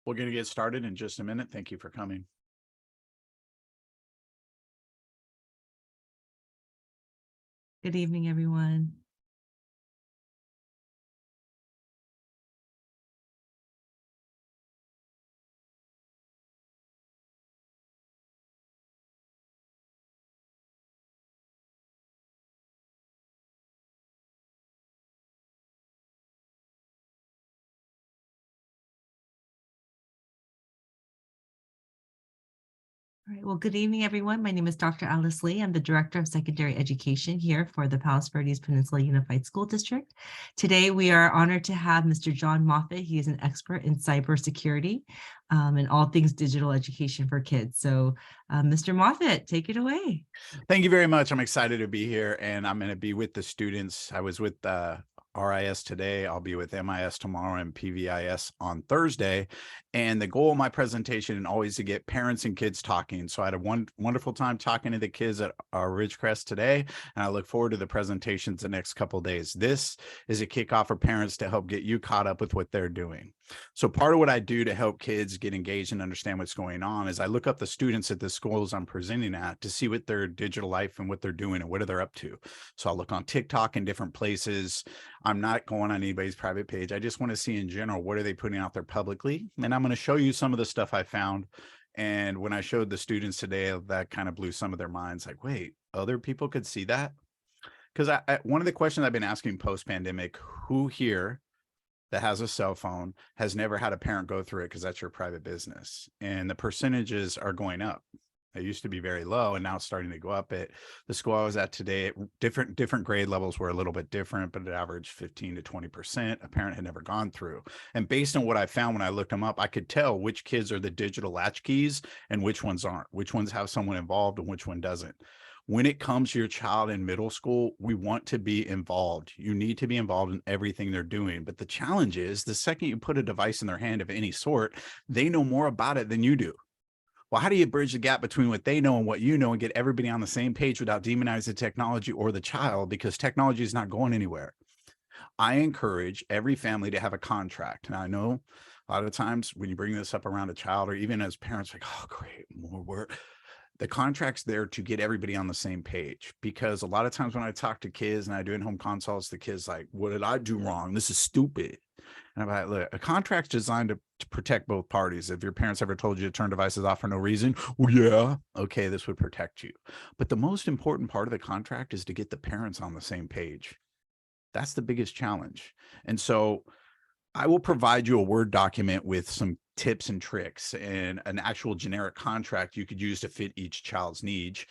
We're going to get started in just a minute. Thank you for coming. Good evening, everyone. All right. Well, good evening, everyone. My name is Dr. Alice Lee. I'm the Director of Secondary Education here for the Palos Verdes Peninsula Unified School District. Today, we are honored to have Mr. John Moffat. He is an expert in cybersecurity and all things digital education for kids. So, Mr. Moffat, take it away. Thank you very much. I'm excited to be here, and I'm going to be with the students. I was with RIS today. I'll be with MIS tomorrow and PVIS on Thursday. And the goal of my presentation is always to get parents and kids talking. So I had a wonderful time talking to the kids at our Ridgecrest today, and I look forward to the presentations the next couple of days. This is a kickoff for parents to help get you caught up with what they're doing. So part of what I do to help kids get engaged and understand what's going on is I look up the students at the schools I'm presenting at to see what their digital life and what they're doing and what are they up to. So I'll look on TikTok and different places. I'm not going on anybody's private page. I just want to see in general, what are they putting out there publicly? And I'm going to show you some of the stuff I found. And when I showed the students today, that kind of blew some of their minds like, wait, other people could see that? Because one of the questions I've been asking post-pandemic, who here that has a cell phone has never had a parent go through it because that's your private business? And the percentages are going up. It used to be very low, and now it's starting to go up. At the school I was at today, different grade levels were a little bit different, but it averaged 15 to 20%. A parent had never gone through. And based on what I found when I looked them up, I could tell which kids are the digital latchkeys and which ones aren't, which ones have someone involved and which one doesn't. When it comes to your child in middle school, we want to be involved. You need to be involved in everything they're doing. But the challenge is the second you put a device in their hand of any sort, they know more about it than you do. Well, how do you bridge the gap between what they know and what you know and get everybody on the same page without demonizing the technology or the child? Because technology is not going anywhere. I encourage every family to have a contract. Now, I know a lot of times when you bring this up around a child or even as parents, like, oh, great, more work. The contract's there to get everybody on the same page, because a lot of times when I talk to kids and I do in-home consults, the kids like, what did I do wrong? This is stupid. And I'm like, look, a contract's designed to protect both parties. If your parents ever told you to turn devices off for no reason, well, yeah, okay, this would protect you. But the most important part of the contract is to get the parents on the same page. That's the biggest challenge. And so I will provide you a Word document with some tips and tricks and an actual generic contract you could use to fit each child's needs.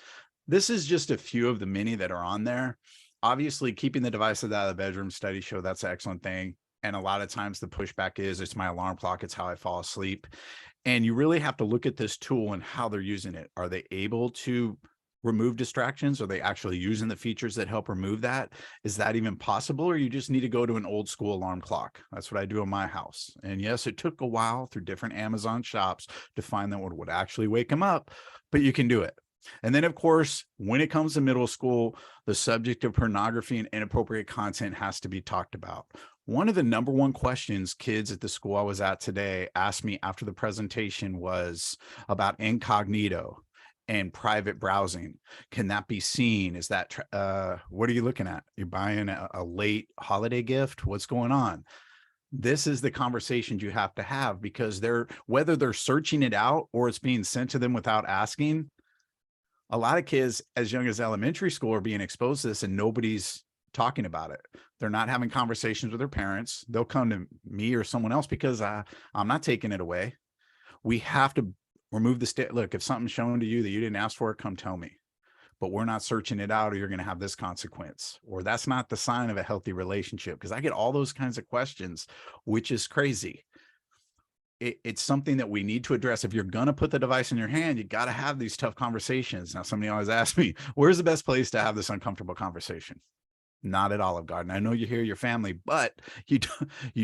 This is just a few of the many that are on there. Obviously, keeping the devices out of the bedroom, studies show that's an excellent thing. And a lot of times the pushback is it's my alarm clock, it's how I fall asleep. And you really have to look at this tool and how they're using it. Are they able to remove distractions? Are they actually using the features that help remove that? Is that even possible? Or you just need to go to an old school alarm clock? That's what I do in my house. And yes, it took a while through different Amazon shops to find that what would actually wake them up, but you can do it. And then, of course, when it comes to middle school, the subject of pornography and inappropriate content has to be talked about. One of the number one questions kids at the school I was at today asked me after the presentation was about incognito and private browsing. Can that be seen? Is that, what are you looking at? You're buying a late holiday gift? What's going on? This is the conversations you have to have, because whether they're searching it out or it's being sent to them without asking, a lot of kids as young as elementary school are being exposed to this and nobody's talking about it. They're not having conversations with their parents. They'll come to me or someone else because I'm not taking it away. We have to remove the look, if something's shown to you that you didn't ask for, come tell me. But we're not searching it out, or you're going to have this consequence, or that's not the sign of a healthy relationship. Because I get all those kinds of questions, which is crazy. It's something that we need to address. If you're going to put the device in your hand, you got to have these tough conversations. Now, somebody always asks me, where's the best place to have this uncomfortable conversation? Not at Olive Garden. I know you hear your family, but you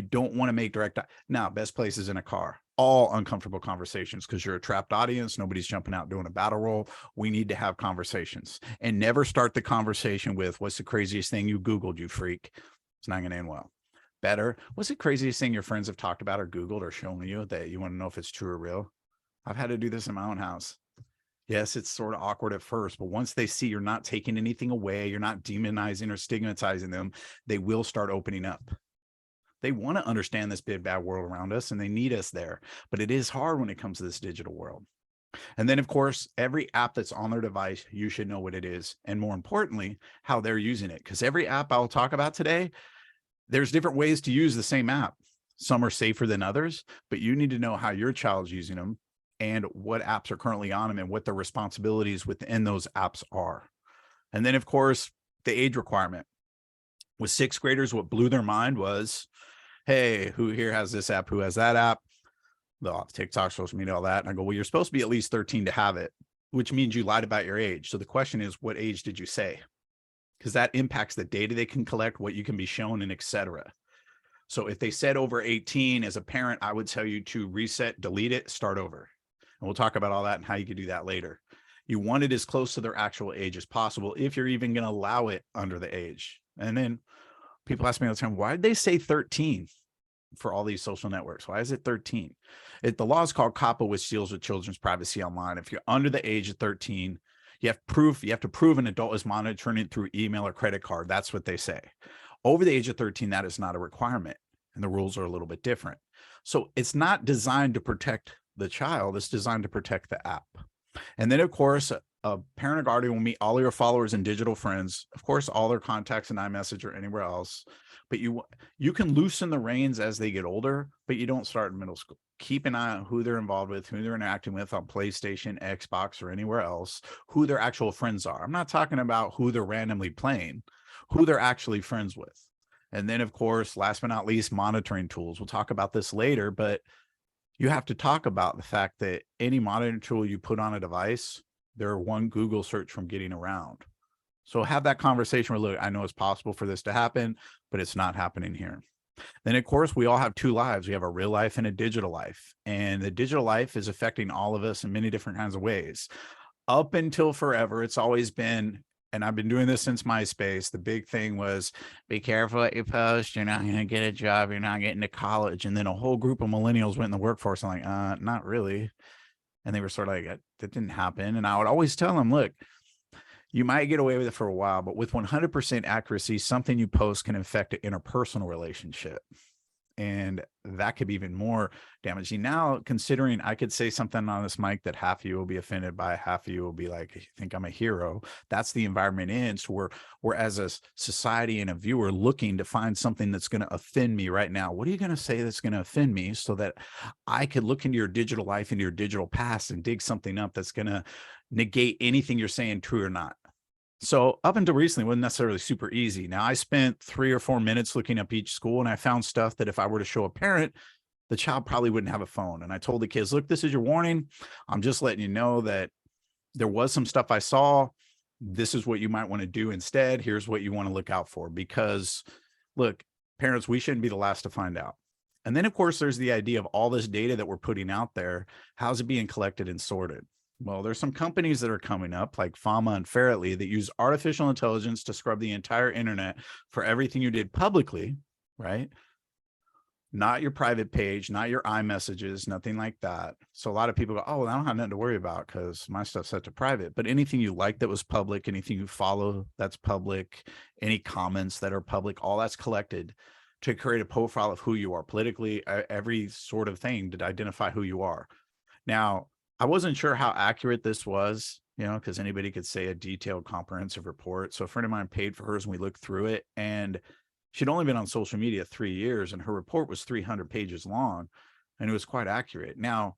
don't want to make direct. Now, best place is in a car. All uncomfortable conversations, because you're a trapped audience. Nobody's jumping out doing a battle roll. We need to have conversations, and never start the conversation with, what's the craziest thing you Googled, you freak? It's not going to end well. Better. What's the craziest thing your friends have talked about or Googled or shown you that you want to know if it's true or real? I've had to do this in my own house. Yes, it's sort of awkward at first, but once they see you're not taking anything away, you're not demonizing or stigmatizing them, they will start opening up. They want to understand this big bad world around us and they need us there. But it is hard when it comes to this digital world. And then, of course, every app that's on their device, you should know what it is. And more importantly, how they're using it. Because every app I'll talk about today, there's different ways to use the same app. Some are safer than others, but you need to know how your child's using them and what apps are currently on them and what the responsibilities within those apps are. And then, of course, the age requirement. With sixth graders, what blew their mind was, hey, who here has this app? Who has that app? The TikTok, social media, all that. And I go, well, you're supposed to be at least 13 to have it, which means you lied about your age. So the question is, what age did you say? Because that impacts the data they can collect, what you can be shown, and etc. So if they said over 18, as a parent, I would tell you to reset, delete it, start over. And we'll talk about all that and how you can do that later. You want it as close to their actual age as possible if you're even going to allow it under the age. And then people ask me all the time, why did they say 13 for all these social networks? Why is it 13? The law is called COPPA, which deals with children's privacy online. If you're under the age of 13, you have to prove an adult is monitoring it through email or credit card. That's what they say. Over the age of 13, that is not a requirement. And the rules are a little bit different. So it's not designed to protect the child. It's designed to protect the app. And then, of course, a parent or guardian will meet all your followers and digital friends, of course, all their contacts in iMessage or anywhere else. But you can loosen the reins as they get older, but you don't start in middle school. Keep an eye on who they're involved with, who they're interacting with on PlayStation, Xbox, or anywhere else, who their actual friends are. I'm not talking about who they're randomly playing, who they're actually friends with. And then, of course, last but not least, monitoring tools. We'll talk about this later, but you have to talk about the fact that any monitoring tool you put on a device, they're one Google search from getting around. So have that conversation where, look, I know it's possible for this to happen, but it's not happening here. Then, of course, we all have two lives. We have a real life and a digital life. And the digital life is affecting all of us in many different kinds of ways. Up until forever, it's always been, and I've been doing this since MySpace, the big thing was be careful what you post. You're not going to get a job. You're not getting to college. And then a whole group of millennials went in the workforce. I'm like, not really. And they were sort of like, that didn't happen. And I would always tell them, look, you might get away with it for a while, but with 100% accuracy, something you post can affect an interpersonal relationship. And that could be even more damaging. Now, considering I could say something on this mic that half of you will be offended by, half of you will be like, think I'm a hero. That's the environment in. So we're as a society and a viewer looking to find something that's going to offend me right now. What are you going to say that's going to offend me so that I could look into your digital life, into your digital past and dig something up that's going to negate anything you're saying true or not. So up until recently, it wasn't necessarily super easy. Now, I spent 3 or 4 minutes looking up each school, and I found stuff that if I were to show a parent, the child probably wouldn't have a phone. And I told the kids, look, this is your warning. I'm just letting you know that there was some stuff I saw. This is what you might want to do instead. Here's what you want to look out for. Because, look, parents, we shouldn't be the last to find out. And then, of course, there's the idea of all this data that we're putting out there. How's it being collected and sorted? Well, there's some companies that are coming up like Fama and Ferretly that use artificial intelligence to scrub the entire internet for everything you did publicly, right? Not your private page, not your iMessages, nothing like that. So a lot of people go, oh, well, I don't have nothing to worry about because my stuff's set to private. But anything you like that was public, anything you follow that's public, any comments that are public, all that's collected to create a profile of who you are politically, every sort of thing to identify who you are. Now, I wasn't sure how accurate this was, because anybody could say a detailed comprehensive report. So a friend of mine paid for hers and we looked through it, and she'd only been on social media 3 years and her report was 300 pages long and it was quite accurate. Now,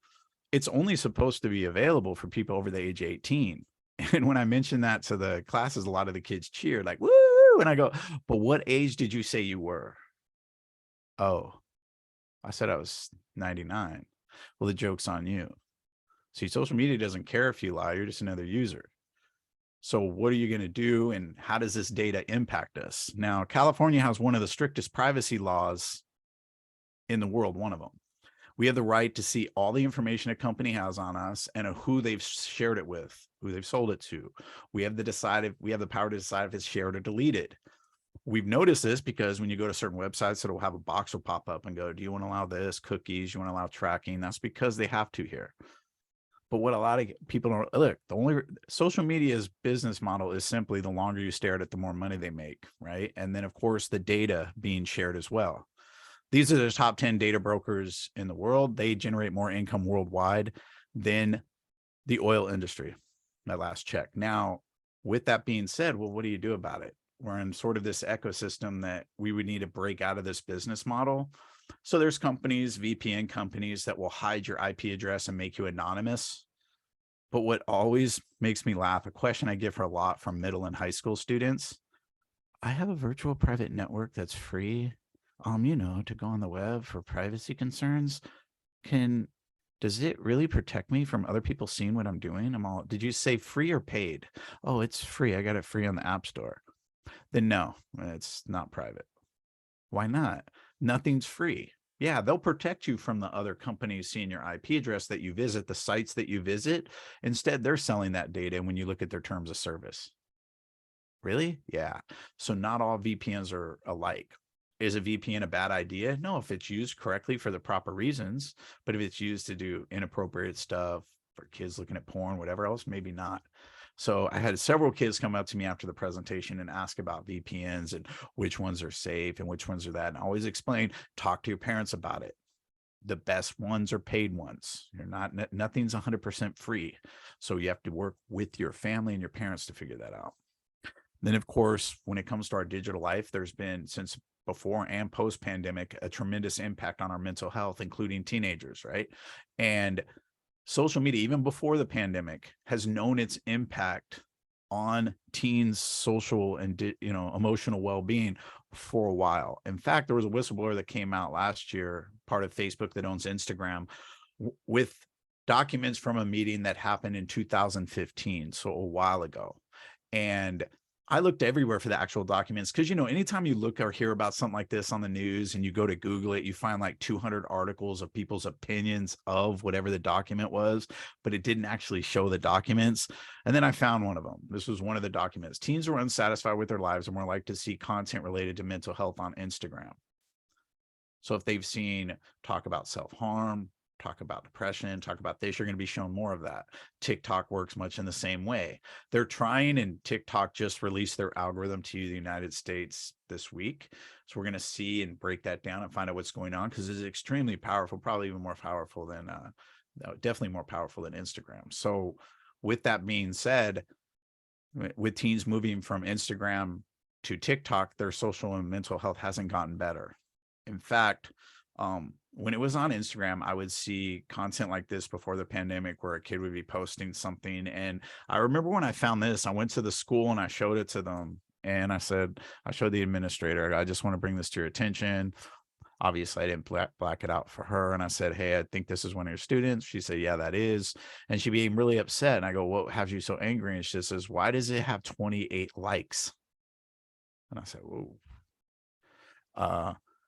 it's only supposed to be available for people over the age of 18. And when I mentioned that to the classes, a lot of the kids cheered like, woo! And I go, but what age did you say you were? Oh, I said I was 99. Well, the joke's on you. See, social media doesn't care if you lie. You're just another user. So what are you going to do? And how does this data impact us? Now, California has one of the strictest privacy laws in the world, one of them. We have the right to see all the information a company has on us and who they've shared it with, who they've sold it to. We have the power to decide if it's shared or deleted. we've noticed this because when you go to certain websites, it'll have a box will pop up and go, do you want to allow this cookies? You want to allow tracking? That's because they have to here. But what a lot of people don't look, the only social media's business model is simply the longer you stare at it, the more money they make, right? And then of course the data being shared as well. These are the top 10 data brokers in the world. They generate more income worldwide than the oil industry, my last check. Now, with that being said, well, what do you do about it? We're in sort of this ecosystem that we would need to break out of this business model. So there's companies, VPN companies that will hide your IP address and make you anonymous. But what always makes me laugh, a question I get for a lot from middle and high school students, I have a virtual private network that's free, to go on the web for privacy concerns. Does it really protect me from other people seeing what I'm doing? Did you say free or paid? Oh, it's free. I got it free on the App Store. Then no, it's not private. Why not? Nothing's free. Yeah, they'll protect you from the other companies seeing your IP address that you visit, the sites that you visit. Instead, they're selling that data when you look at their terms of service. Really? Yeah. So not all VPNs are alike. Is a VPN a bad idea? No, if it's used correctly for the proper reasons, but if it's used to do inappropriate stuff for kids looking at porn, whatever else, maybe not. So I had several kids come up to me after the presentation and ask about VPNs and which ones are safe and which ones are that. And I always explain, talk to your parents about it. The best ones are paid ones. Nothing's 100% free. So you have to work with your family and your parents to figure that out. Then, of course, when it comes to our digital life, there's been, since before and post pandemic, a tremendous impact on our mental health, including teenagers, right? And social media, even before the pandemic, has known its impact on teens' social and emotional well-being for a while. In fact, there was a whistleblower that came out last year, part of Facebook that owns Instagram, with documents from a meeting that happened in 2015, so a while ago. And I looked everywhere for the actual documents because, anytime you look or hear about something like this on the news and you go to Google it, you find like 200 articles of people's opinions of whatever the document was, but it didn't actually show the documents. And then I found one of them. This was one of the documents. Teens were unsatisfied with their lives and more likely to see content related to mental health on Instagram. So if they've seen talk about self-harm, talk about depression, talk about this, you're going to be shown more of that. TikTok works much in the same way. They're trying, and TikTok just released their algorithm to the United States this week. So we're going to see and break that down and find out what's going on, because it's extremely powerful, probably even more powerful than, definitely more powerful than Instagram. So with that being said, with teens moving from Instagram to TikTok, their social and mental health hasn't gotten better. In fact, when it was on Instagram, I would see content like this before the pandemic where a kid would be posting something. And I remember when I found this, I went to the school and I showed it to them. And I showed the administrator, I just want to bring this to your attention. Obviously, I didn't black it out for her. And I said, hey, I think this is one of your students. She said, yeah, that is. And she became really upset. And I go, what has you so angry? And she says, why does it have 28 likes? And I said, whoa.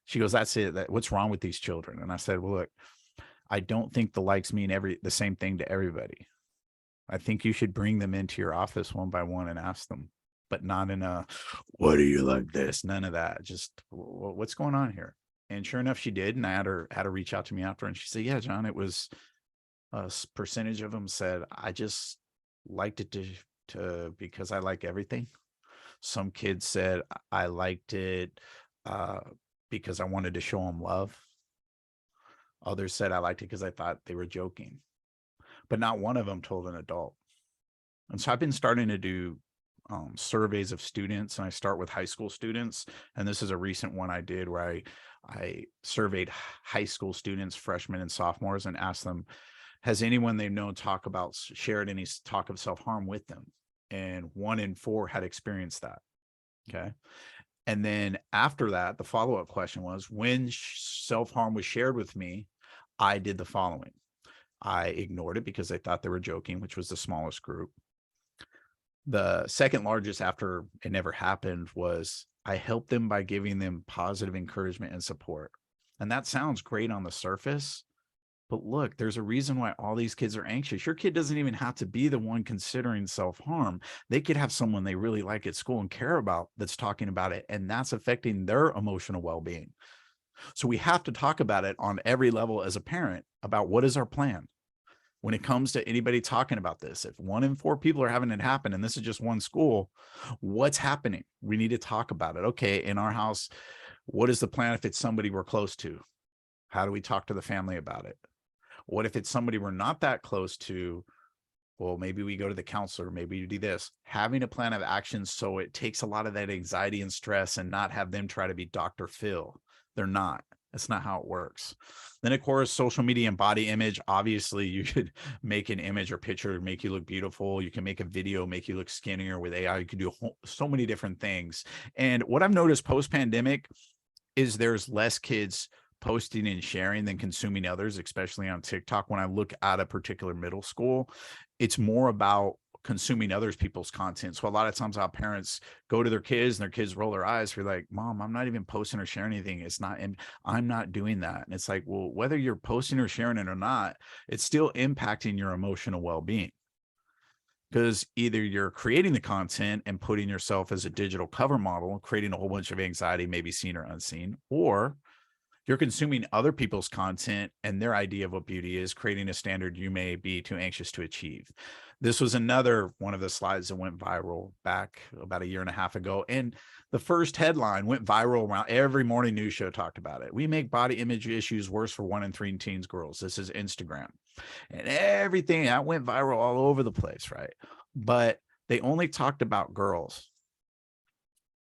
She goes, that's it. What's wrong with these children? And I said, well, look, I don't think the likes mean the same thing to everybody. I think you should bring them into your office one by one and ask them, but not in a, what do you like this? None of that. Just what's going on here? And sure enough, she did. And I had her reach out to me after, and she said, yeah, John, it was a percentage of them said, I just liked it to because I like everything. Some kids said, I liked it because I wanted to show them love. Others said I liked it because I thought they were joking, but not one of them told an adult. And so I've been starting to do surveys of students, and I start with high school students. And this is a recent one I did where I surveyed high school students, freshmen and sophomores, and asked them, has anyone they've known shared any talk of self-harm with them? And 1 in 4 had experienced that. Okay. And then after that, the follow-up question was, when self-harm was shared with me, I did the following. I ignored it because I thought they were joking, which was the smallest group. The second largest after it never happened was I helped them by giving them positive encouragement and support. And that sounds great on the surface, But look, there's a reason why all these kids are anxious. Your kid doesn't even have to be the one considering self-harm. They could have someone they really like at school and care about that's talking about it, and that's affecting their emotional well-being. So we have to talk about it on every level as a parent about what is our plan when it comes to anybody talking about this. If 1 in 4 people are having it happen, and this is just one school, what's happening? We need to talk about it. Okay, in our house, what is the plan if it's somebody we're close to? How do we talk to the family about it? What if it's somebody we're not that close to? Well, maybe we go to the counselor, maybe you do this. Having a plan of action so it takes a lot of that anxiety and stress and not have them try to be Dr. Phil. They're not. That's not how it works. Then, of course, social media and body image. Obviously, you could make an image or picture make you look beautiful. You can make a video make you look skinnier with AI. You can do so many different things. And what I've noticed post-pandemic is there's less kids posting and sharing than consuming others, especially on TikTok. When I look at a particular middle school, it's more about consuming others people's content. So a lot of times our parents go to their kids and their kids roll their eyes. We're like, Mom, I'm not even posting or sharing anything. It's not, and I'm not doing that. And it's like, well, whether you're posting or sharing it or not, it's still impacting your emotional well-being. Because either you're creating the content and putting yourself as a digital cover model, creating a whole bunch of anxiety, maybe seen or unseen, or you're consuming other people's content and their idea of what beauty is, creating a standard you may be too anxious to achieve. This was another one of the slides that went viral back about 1.5 years ago. And the first headline went viral around every morning news show talked about it. We make body image issues worse for 1 in 3 teens girls. This is Instagram. And everything that went viral all over the place, right? But they only talked about girls.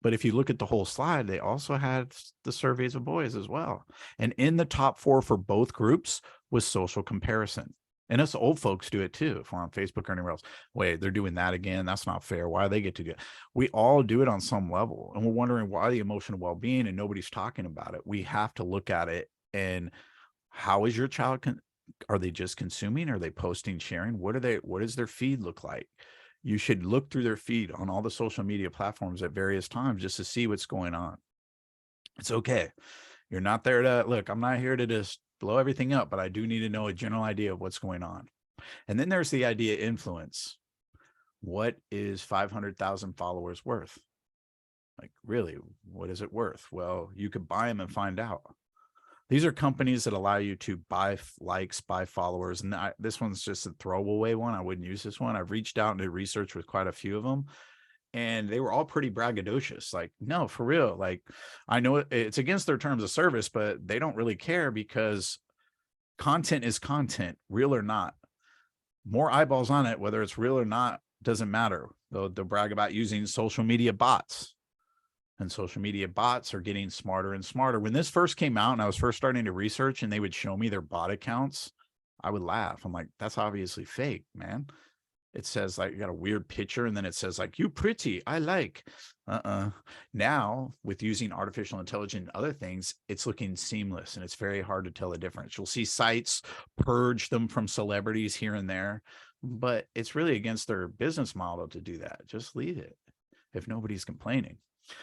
But if you look at the whole slide, they also had the surveys of boys as well. And in the top 4 for both groups was social comparison. And us old folks do it too. If we're on Facebook or anywhere else, wait, they're doing that again. That's not fair. Why do they get to do it? We all do it on some level. And we're wondering why the emotional well-being and nobody's talking about it. We have to look at it. And how is your child? Are they just consuming? Are they posting, sharing? What does their feed look like? You should look through their feed on all the social media platforms at various times just to see what's going on. It's okay. You're not there to look, I'm not here to just blow everything up, but I do need to know a general idea of what's going on. And then there's the idea of influence. What is 500,000 followers worth? Like, really, what is it worth? Well, you could buy them and find out. These are companies that allow you to buy likes, buy followers. And this one's just a throwaway one. I wouldn't use this one. I've reached out and did research with quite a few of them, and they were all pretty braggadocious. Like, no, for real. Like, I know it's against their terms of service, but they don't really care because content is content, real or not. More eyeballs on it, whether it's real or not, doesn't matter. They'll brag about using social media bots. And social media bots are getting smarter and smarter. When this first came out and I was first starting to research and they would show me their bot accounts, I would laugh. I'm like, that's obviously fake, man. It says like, you got a weird picture and then it says like, you pretty, I like. Now with using artificial intelligence and other things, it's looking seamless and it's very hard to tell the difference. You'll see sites purge them from celebrities here and there, but it's really against their business model to do that. Just leave it if nobody's complaining.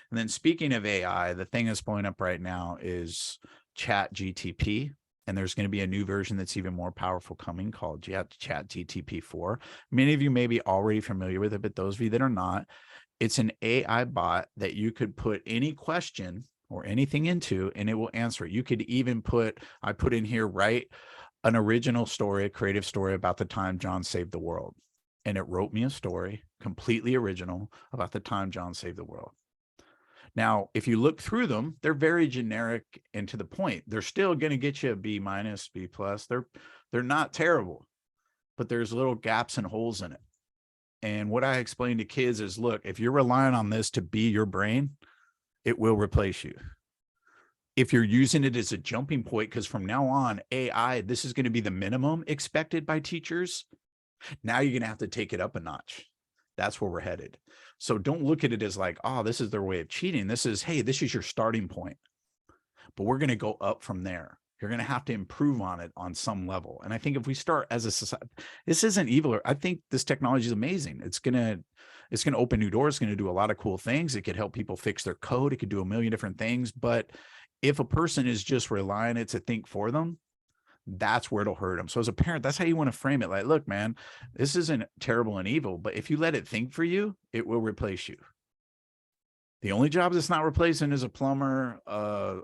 And then speaking of AI, the thing that's blowing up right now is Chat GTP. And there's going to be a new version that's even more powerful coming called Chat GTP 4. Many of you may be already familiar with it, but those of you that are not, it's an AI bot that you could put any question or anything into and it will answer it. You could even I put in here, write an original story, a creative story about the time John saved the world. And it wrote me a story, completely original, about the time John saved the world. Now, if you look through them, they're very generic and to the point. They're still going to get you a B-, B+. They're not terrible, but there's little gaps and holes in it. And what I explain to kids is, look, if you're relying on this to be your brain, it will replace you. If you're using it as a jumping point, because from now on, AI, this is going to be the minimum expected by teachers. Now you're going to have to take it up a notch. That's where we're headed. So don't look at it as like, oh, this is their way of cheating. This is, hey, this is your starting point, but we're going to go up from there. You're going to have to improve on it on some level. And I think if we start as a society, this isn't evil. I think this technology is amazing. It's going to open new doors. It's going to do a lot of cool things. It could help people fix their code. It could do a million different things. But if a person is just relying on it to think for them, that's where it'll hurt them. So as a parent, that's how you want to frame it. Like, look, man, this isn't terrible and evil, but if you let it think for you, it will replace you. The only job that's not replacing is a plumber,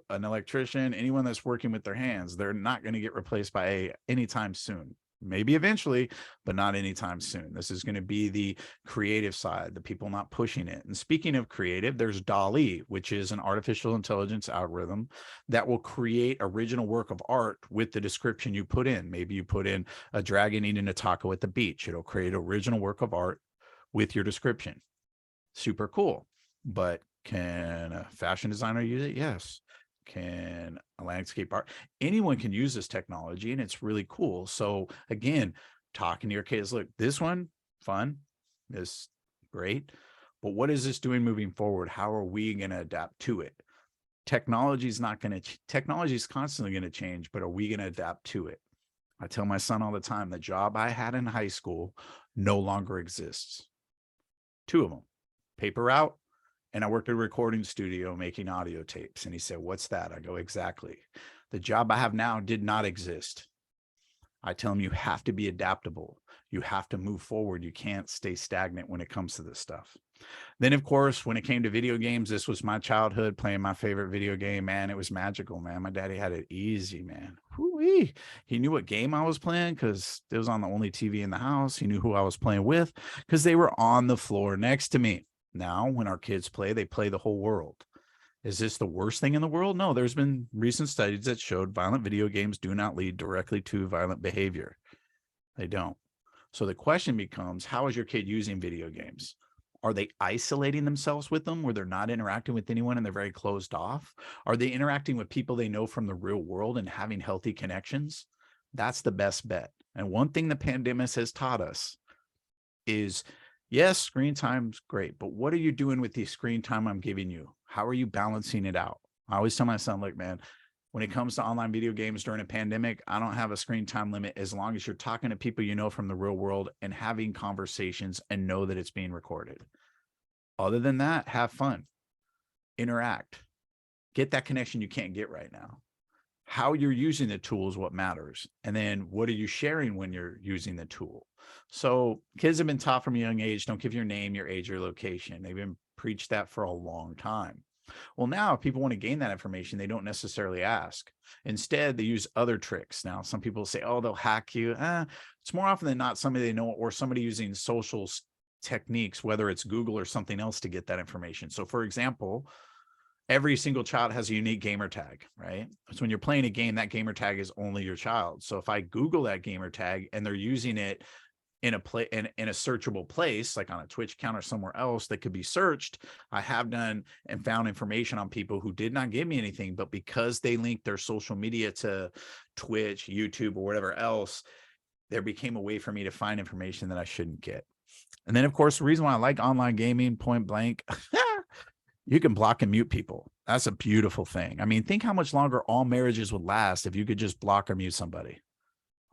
an electrician, anyone that's working with their hands. They're not going to get replaced by AI anytime soon. Maybe eventually, but not anytime soon. This is going to be the creative side, the people not pushing it. And speaking of creative, there's DALL-E, which is an artificial intelligence algorithm that will create original work of art with the description you put in. Maybe you put in a dragon eating a taco at the beach. It'll create original work of art with your description. Super cool. But can a fashion designer use it? Yes. Can a landscape art? Anyone can use this technology, and it's really cool. So again, talking to your kids, look, this one, fun, is great. But what is this doing moving forward? How are we going to adapt to it? Technology is constantly going to change, but are we going to adapt to it? I tell my son all the time, the job I had in high school no longer exists. 2 of them, paper route, and I worked at a recording studio making audio tapes. And he said, what's that? I go, exactly. The job I have now did not exist. I tell him, you have to be adaptable. You have to move forward. You can't stay stagnant when it comes to this stuff. Then, of course, when it came to video games, this was my childhood playing my favorite video game. Man, it was magical, man. My daddy had it easy, man. Whoo-wee. He knew what game I was playing because it was on the only TV in the house. He knew who I was playing with because they were on the floor next to me. Now, when our kids play, they play the whole world. Is this the worst thing in the world? No, there's been recent studies that showed violent video games do not lead directly to violent behavior. They don't. So the question becomes, how is your kid using video games? Are they isolating themselves with them where they're not interacting with anyone and they're very closed off? Are they interacting with people they know from the real world and having healthy connections? That's the best bet. And one thing the pandemic has taught us is, yes, screen time's great, but what are you doing with the screen time I'm giving you? How are you balancing it out? I always tell my son, look, man, when it comes to online video games during a pandemic, I don't have a screen time limit as long as you're talking to people you know from the real world and having conversations and know that it's being recorded. Other than that, have fun, interact, get that connection you can't get right now. How you're using the tool is what matters. And then what are you sharing when you're using the tool? So kids have been taught from a young age, don't give your name, your age, your location. They've been preached that for a long time. Well, now if people want to gain that information, they don't necessarily ask. Instead, they use other tricks. Now, some people say, oh, they'll hack you. It's more often than not somebody they know or somebody using social techniques, whether it's Google or something else to get that information. So for example, every single child has a unique gamer tag, right? So when you're playing a game, that gamer tag is only your child. So if I Google that gamer tag and they're using it in a searchable place, like on a Twitch account or somewhere else that could be searched, I have done and found information on people who did not give me anything, but because they linked their social media to Twitch, YouTube, or whatever else, there became a way for me to find information that I shouldn't get. And then, of course, the reason why I like online gaming, point blank, you can block and mute people. That's a beautiful thing. I mean, think how much longer all marriages would last if you could just block or mute somebody.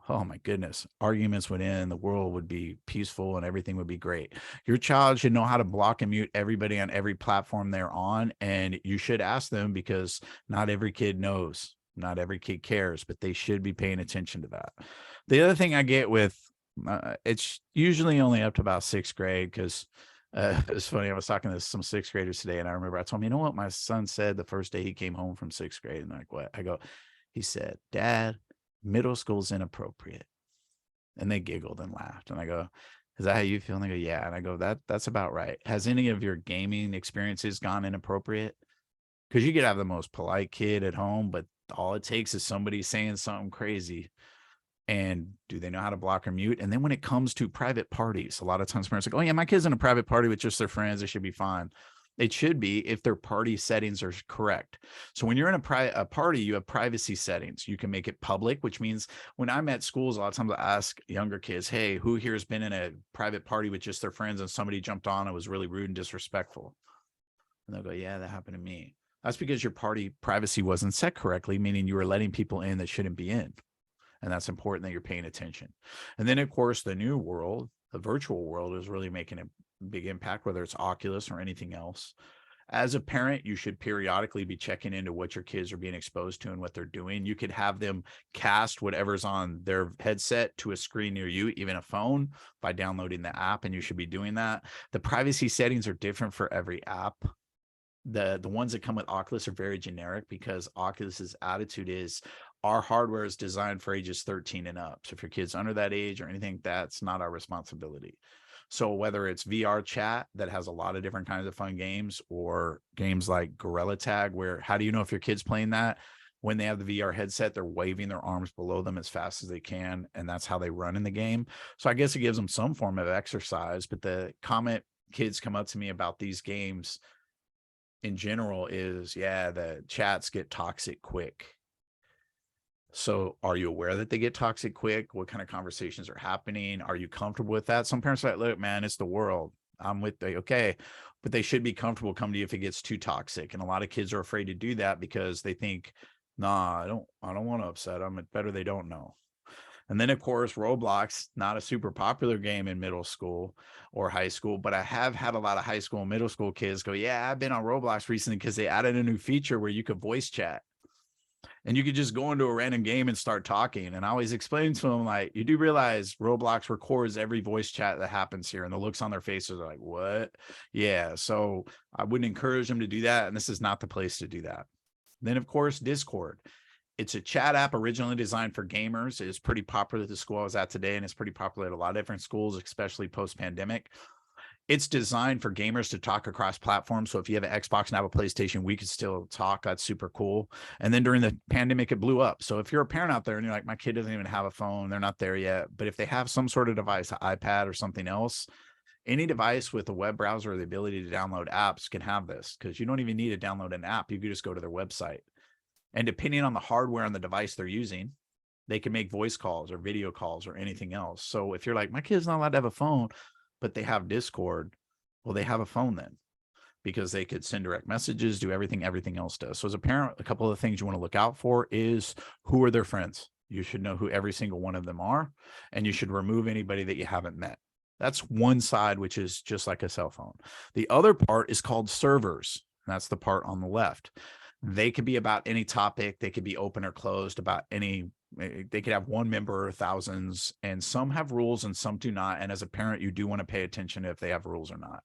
Oh my goodness. Arguments would end, the world would be peaceful and everything would be great. Your child should know how to block and mute everybody on every platform they're on. And you should ask them because not every kid knows, not every kid cares, but they should be paying attention to that. The other thing I get with, it's usually only up to about 6th grade because it's funny. I was talking to some 6th graders today, and I remember I told them, you know what my son said the first day he came home from 6th grade? And they're like, what? I go, he said, Dad, middle school's inappropriate. And they giggled and laughed. And I go, is that how you feel? And they go, yeah. And I go, that's about right. Has any of your gaming experiences gone inappropriate? Because you could have the most polite kid at home, but all it takes is somebody saying something crazy. And do they know how to block or mute? And then when it comes to private parties, a lot of times parents are like, oh yeah, my kid's in a private party with just their friends, they should be fine. It should be if their party settings are correct. So when you're in a party, you have privacy settings. You can make it public, which means when I'm at schools, a lot of times I ask younger kids, hey, who here has been in a private party with just their friends and somebody jumped on and was really rude and disrespectful? And they'll go, yeah, that happened to me. That's because your party privacy wasn't set correctly, meaning you were letting people in that shouldn't be in. And that's important that you're paying attention. And then, of course, the new world, the virtual world, is really making a big impact, whether it's Oculus or anything else. As a parent, you should periodically be checking into what your kids are being exposed to and what they're doing. You could have them cast whatever's on their headset to a screen near you, even a phone, by downloading the app, and you should be doing that. The privacy settings are different for every app. The ones that come with Oculus are very generic because Oculus's attitude is our hardware is designed for ages 13 and up. So if your kid's under that age or anything, that's not our responsibility. So whether it's VR chat that has a lot of different kinds of fun games, or games like Gorilla Tag, where how do you know if your kid's playing that? When they have the VR headset, they're waving their arms below them as fast as they can, and that's how they run in the game. So I guess it gives them some form of exercise. But the comment kids come up to me about these games in general is, yeah, the chats get toxic quick. So are you aware that they get toxic quick? What kind of conversations are happening? Are you comfortable with that? Some parents are like, look, man, it's the world. I'm with the okay, but they should be comfortable coming to you if it gets too toxic. And a lot of kids are afraid to do that because they think, nah, I don't want to upset them. It's better they don't know. And then, of course, Roblox, not a super popular game in middle school or high school, but I have had a lot of high school and middle school kids go, yeah, I've been on Roblox recently because they added a new feature where you could voice chat. And you could just go into a random game and start talking. And I always explain to them, like, you do realize Roblox records every voice chat that happens here. And the looks on their faces are like, what? Yeah. So I wouldn't encourage them to do that. And this is not the place to do that. Then, of course, Discord. It's a chat app originally designed for gamers. It's pretty popular at the school I was at today, and it's pretty popular at a lot of different schools, especially post-pandemic. It's designed for gamers to talk across platforms. So if you have an Xbox and have a PlayStation, we could still talk. That's super cool. And then during the pandemic, it blew up. So if you're a parent out there and you're like, my kid doesn't even have a phone, they're not there yet. But if they have some sort of device, an iPad or something else, any device with a web browser or the ability to download apps can have this, because you don't even need to download an app. You could just go to their website. And depending on the hardware on the device they're using, they can make voice calls or video calls or anything else. So if you're like, my kid's not allowed to have a phone, but they have Discord, well, they have a phone then, because they could send direct messages, do everything else does. So as a parent, a couple of things you want to look out for is, who are their friends? You should know who every single one of them are, and you should remove anybody that you haven't met. That's one side, which is just like a cell phone. The other part is called servers. That's the part on the left. They could be about any topic. They could be open or closed about any. They could have one member or thousands, and some have rules and some do not. And as a parent, you do want to pay attention if they have rules or not,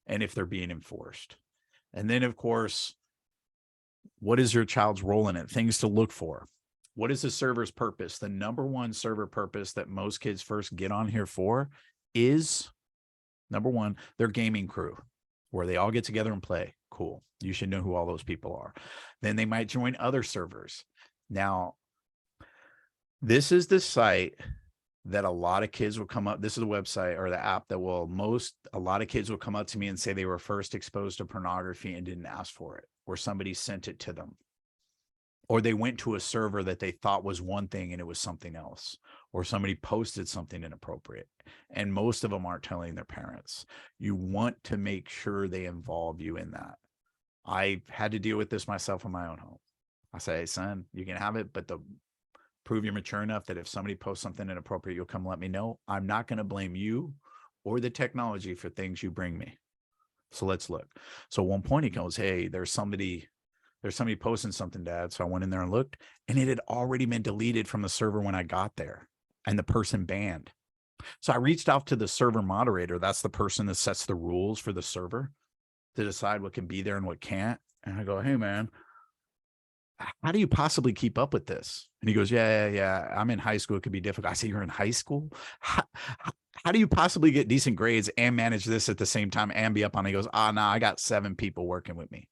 and if they're being enforced. And then, of course, what is your child's role in it? Things to look for. What is the server's purpose? The number one server purpose that most kids first get on here for is, number one, their gaming crew, where they all get together and play. Cool. You should know who all those people are. Then they might join other servers. Now, this is the site that a lot of kids will come up. This is the website or the app that a lot of kids will come up to me and say they were first exposed to pornography and didn't ask for it, or somebody sent it to them, or they went to a server that they thought was one thing and it was something else, or somebody posted something inappropriate. And most of them aren't telling their parents. You want to make sure they involve you in that. I had to deal with this myself in my own home. I say, hey, son, you can have it, but prove you're mature enough that if somebody posts something inappropriate, you'll come let me know. I'm not going to blame you or the technology for things you bring me. So let's look. So at one point he goes, hey, there's somebody posting something, Dad. So I went in there and looked, and it had already been deleted from the server when I got there, and the person banned. So I reached out to the server moderator. That's the person that sets the rules for the server to decide what can be there and what can't. And I go, hey, man, how do you possibly keep up with this? And he goes, yeah. I'm in high school. It could be difficult. I say, you're in high school? How do you possibly get decent grades and manage this at the same time and be up on it? He goes, no, I got 7 people working with me.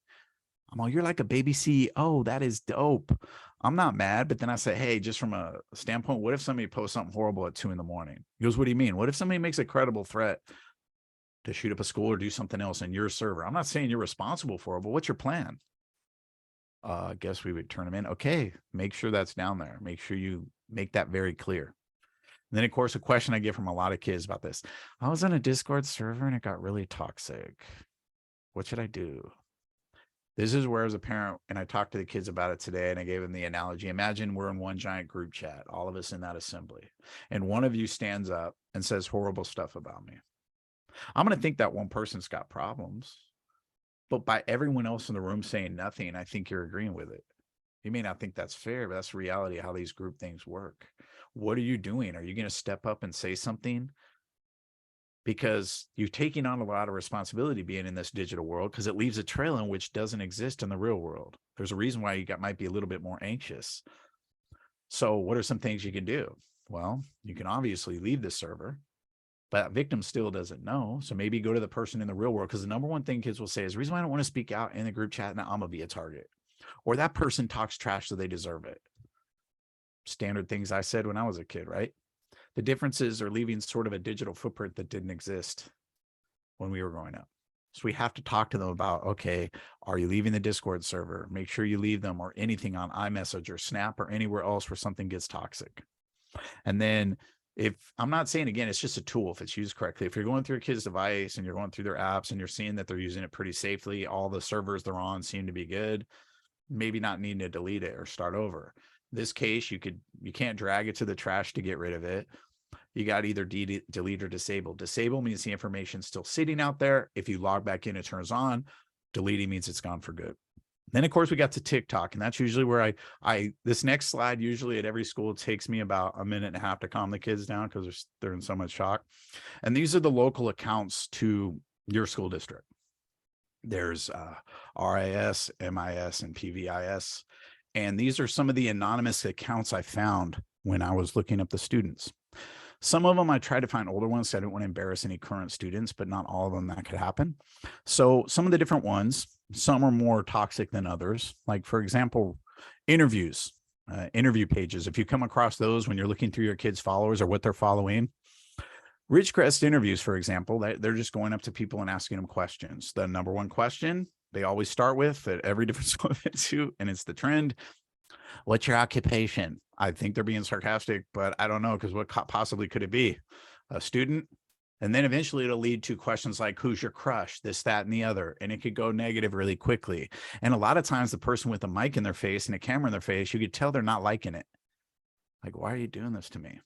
I'm like, you're like a baby CEO. That is dope. I'm not mad. But then I say, hey, just from a standpoint, what if somebody posts something horrible at 2 a.m? He goes, what do you mean? What if somebody makes a credible threat to shoot up a school or do something else in your server? I'm not saying you're responsible for it, but what's your plan? I guess we would turn them in. Okay, make sure that's down there. Make sure you make that very clear. And then, of course, a question I get from a lot of kids about this. I was on a Discord server and it got really toxic. What should I do? This is where, as a parent, and I talked to the kids about it today, and I gave them the analogy. Imagine we're in one giant group chat, all of us in that assembly, and one of you stands up and says horrible stuff about me. I'm going to think that one person's got problems, But by everyone else in the room saying nothing, I think you're agreeing with it. You may not think that's fair, but that's the reality of how these group things work. What are you doing? Are you going to step up and say something? Because you're taking on a lot of responsibility being in this digital world, because it leaves a trail in which doesn't exist in the real world. There's a reason why might be a little bit more anxious. So what are some things you can do? Well, you can obviously leave the server, but that victim still doesn't know. So maybe go to the person in the real world, because the number one thing kids will say is, the reason why I don't want to speak out in the group chat, now I'm gonna be a target, or that person talks trash so they deserve it. Standard things I said when I was a kid, right? The differences are leaving sort of a digital footprint that didn't exist when we were growing up. So we have to talk to them about, okay, are you leaving the Discord server? Make sure you leave them, or anything on iMessage or Snap or anywhere else where something gets toxic. And then, if I'm not saying, again, it's just a tool if it's used correctly. If you're going through a kid's device and you're going through their apps and you're seeing that they're using it pretty safely, all the servers they're on seem to be good, maybe not needing to delete it or start over. In this case, you can't drag it to the trash to get rid of it. You got either delete or disable. Disable means the information's still sitting out there. If you log back in, it turns on. Deleting means it's gone for good. Then, of course, we got to TikTok, and that's usually where this next slide, usually at every school, takes me about a minute and a half to calm the kids down because they're in so much shock. And these are the local accounts to your school district. There's RIS, MIS, and PVIS. And these are some of the anonymous accounts I found when I was looking up the students. Some of them I tried to find older ones, so I didn't want to embarrass any current students, but not all of them that could happen. So some of the different ones, some are more toxic than others. Like, for example, interviews, interview pages. If you come across those when you're looking through your kids' followers or what they're following, Ridgecrest interviews, for example, they're just going up to people and asking them questions. The number one question they always start with at every different school I've been to, and it's the trend: what's your occupation? I think they're being sarcastic, but I don't know, because what possibly could it be? A student? And then eventually it'll lead to questions like, who's your crush? This, that, and the other. And it could go negative really quickly. And a lot of times the person with a mic in their face and a camera in their face, you could tell they're not liking it. Like, why are you doing this to me?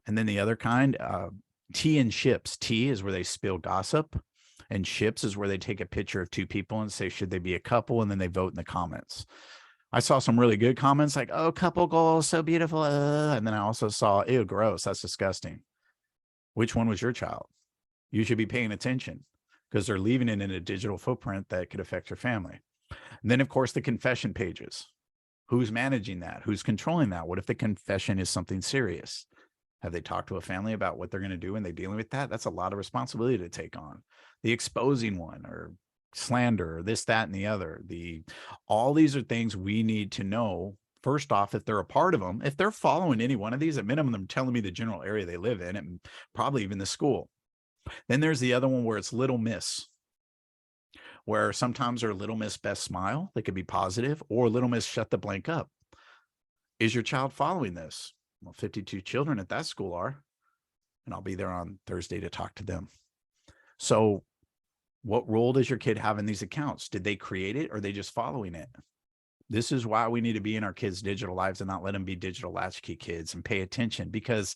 And then the other kind, tea and ships. Tea is where they spill gossip, and ships is where they take a picture of two people and say, should they be a couple? And then they vote in the comments. I saw some really good comments like, oh, couple goals, so beautiful. And then I also saw, ew, gross, that's disgusting. Which one was your child? You should be paying attention, because they're leaving it in a digital footprint that could affect your family. And then, of course, the confession pages. Who's managing that? Who's controlling that? What if the confession is something serious? Have they talked to a family about what they're going to do when they're dealing with that? That's a lot of responsibility to take on. The exposing one, or slander, or this, that, and the other. All these are things we need to know. First off, if they're a part of them, if they're following any one of these, at minimum, they're telling me the general area they live in, and probably even the school. Then there's the other one where it's little miss, where sometimes they're little miss best smile. They could be positive, or little miss shut the blank up. Is your child following this? Well, 52 children at that school are, and I'll be there on Thursday to talk to them. So what role does your kid have in these accounts? Did they create it, or are they just following it? This is why we need to be in our kids' digital lives and not let them be digital latchkey kids, and pay attention, because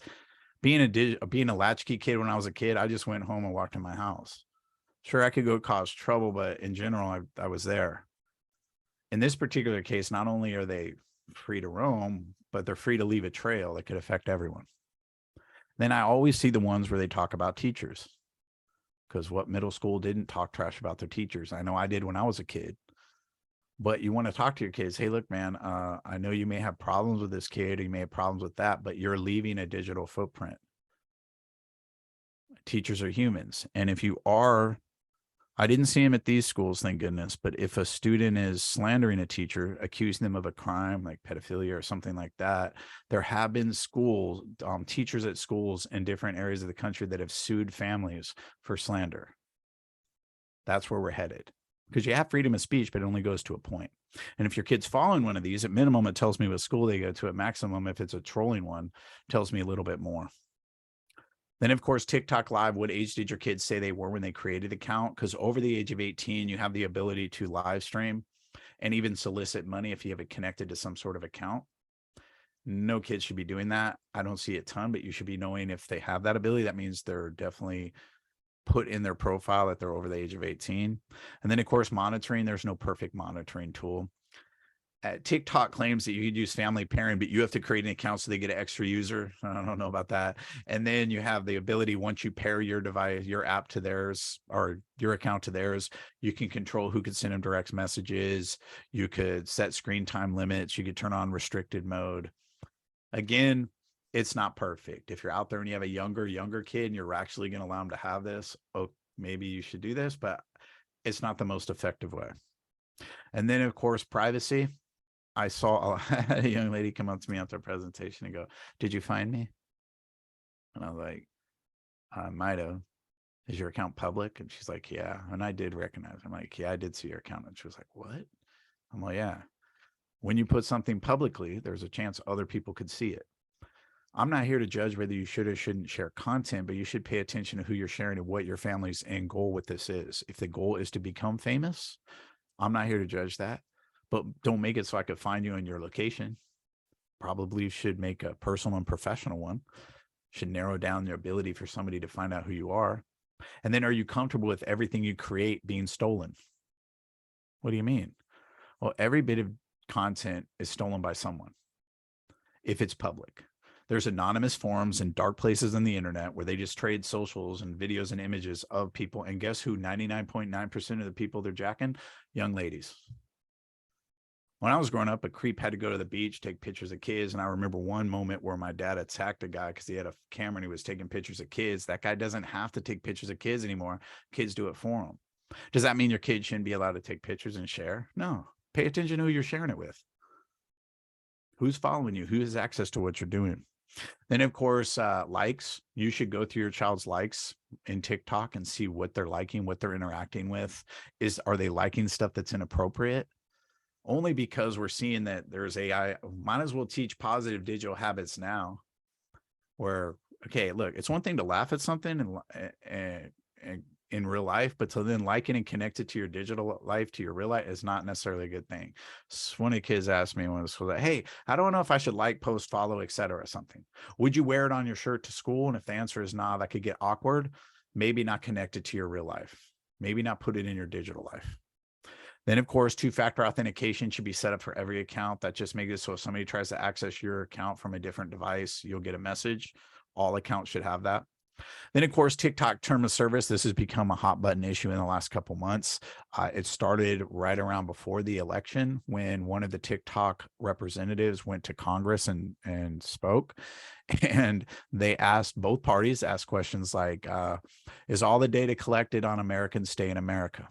being a latchkey kid, when I was a kid, I just went home and walked in my house. Sure, I could go cause trouble, but in general, I was there. In this particular case, not only are they free to roam, but they're free to leave a trail that could affect everyone. Then I always see the ones where they talk about teachers, because what middle school didn't talk trash about their teachers? I know I did when I was a kid. But you want to talk to your kids. Hey, look, man, I know you may have problems with this kid, or you may have problems with that, but you're leaving a digital footprint. Teachers are humans. And if you are, I didn't see him at these schools, thank goodness, but if a student is slandering a teacher, accusing them of a crime like pedophilia or something like that, there have been schools, teachers at schools in different areas of the country that have sued families for slander. That's where we're headed, because you have freedom of speech, but it only goes to a point. And if your kid's following one of these, at minimum, it tells me what school they go to. At maximum, if it's a trolling one, it tells me a little bit more. Then, of course, TikTok Live, what age did your kids say they were when they created the account? Because over the age of 18, you have the ability to live stream and even solicit money if you have it connected to some sort of account. No kids should be doing that. I don't see a ton, but you should be knowing if they have that ability. That means they're definitely put in their profile that they're over the age of 18. And then of course, monitoring, there's no perfect monitoring tool. TikTok claims that you could use family pairing, but you have to create an account so they get an extra user. I don't know about that. And then you have the ability, once you pair your device, your app to theirs, or your account to theirs, you can control who could send them direct messages. You could set screen time limits. You could turn on restricted mode. Again, it's not perfect. If you're out there and you have a younger kid and you're actually going to allow them to have this, oh, maybe you should do this, but it's not the most effective way. And then of course, privacy. I saw a young lady come up to me after a presentation and go, "Did you find me?" And I was like, "I might have. Is your account public?" And she's like, "Yeah." And I did recognize. I'm like, "Yeah, I did see your account." And she was like, "What?" I'm like, "Yeah. When you put something publicly, there's a chance other people could see it. I'm not here to judge whether you should or shouldn't share content, but you should pay attention to who you're sharing and what your family's end goal with this is. If the goal is to become famous, I'm not here to judge that, but don't make it so I could find you in your location. Probably should make a personal and professional one. Should narrow down the ability for somebody to find out who you are. And then, are you comfortable with everything you create being stolen?" What do you mean? Well, every bit of content is stolen by someone if it's public. There's anonymous forums and dark places on the internet where they just trade socials and videos and images of people. And guess who 99.9% of the people they're jacking? Young ladies. When I was growing up, a creep had to go to the beach, take pictures of kids. And I remember one moment where my dad attacked a guy because he had a camera and he was taking pictures of kids. That guy doesn't have to take pictures of kids anymore. Kids do it for him. Does that mean your kid shouldn't be allowed to take pictures and share? No. Pay attention to who you're sharing it with. Who's following you? Who has access to what you're doing? Then, of course, likes. You should go through your child's likes in TikTok and see what they're liking, what they're interacting with. Are they liking stuff that's inappropriate? Only because we're seeing that there's AI. Might as well teach positive digital habits now. Where, okay, look, it's one thing to laugh at something and in real life, but to then like it and connect it to your digital life, to your real life, is not necessarily a good thing. So one of the kids asked me when it was like, "Hey, I don't know if I should like, post, follow, etc. something. Would you wear it on your shirt to school?" And if the answer is nah, that could get awkward. Maybe not connect it to your real life. Maybe not put it in your digital life. Then, of course, two-factor authentication should be set up for every account. That just makes it so if somebody tries to access your account from a different device, you'll get a message. All accounts should have that. Then, of course, TikTok term of service. This has become a hot button issue in the last couple months. It started right around before the election when one of the TikTok representatives went to Congress and spoke. And they asked both parties, asked questions like, is all the data collected on Americans stay in America?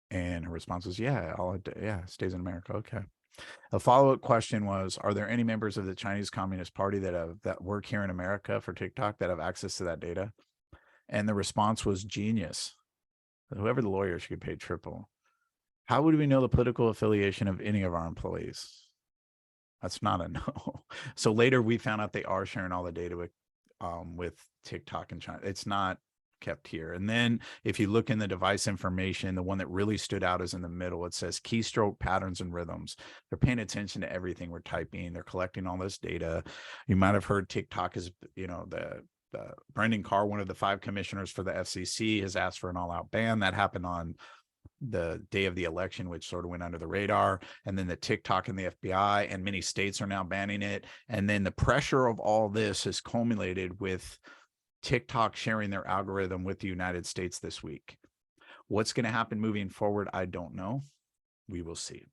And her response was, yeah, it stays in America. Okay. A follow-up question was, are there any members of the Chinese Communist Party that work here in America for TikTok that have access to that data? And the response was genius. Whoever the lawyer should get paid triple. How would we know the political affiliation of any of our employees? That's not a no. So later we found out they are sharing all the data with TikTok in China. It's not kept here. And then if you look in the device information, the one that really stood out is in the middle. It says keystroke patterns and rhythms. They're paying attention to everything we're typing. They're collecting all this data. You might have heard TikTok is, the Brendan Carr, one of the 5 commissioners for the FCC, has asked for an all-out ban. That happened on the day of the election, which sort of went under the radar. And then the TikTok and the FBI and many states are now banning it. And then the pressure of all this has culminated with TikTok sharing their algorithm with the United States this week. What's going to happen moving forward? I don't know. We will see.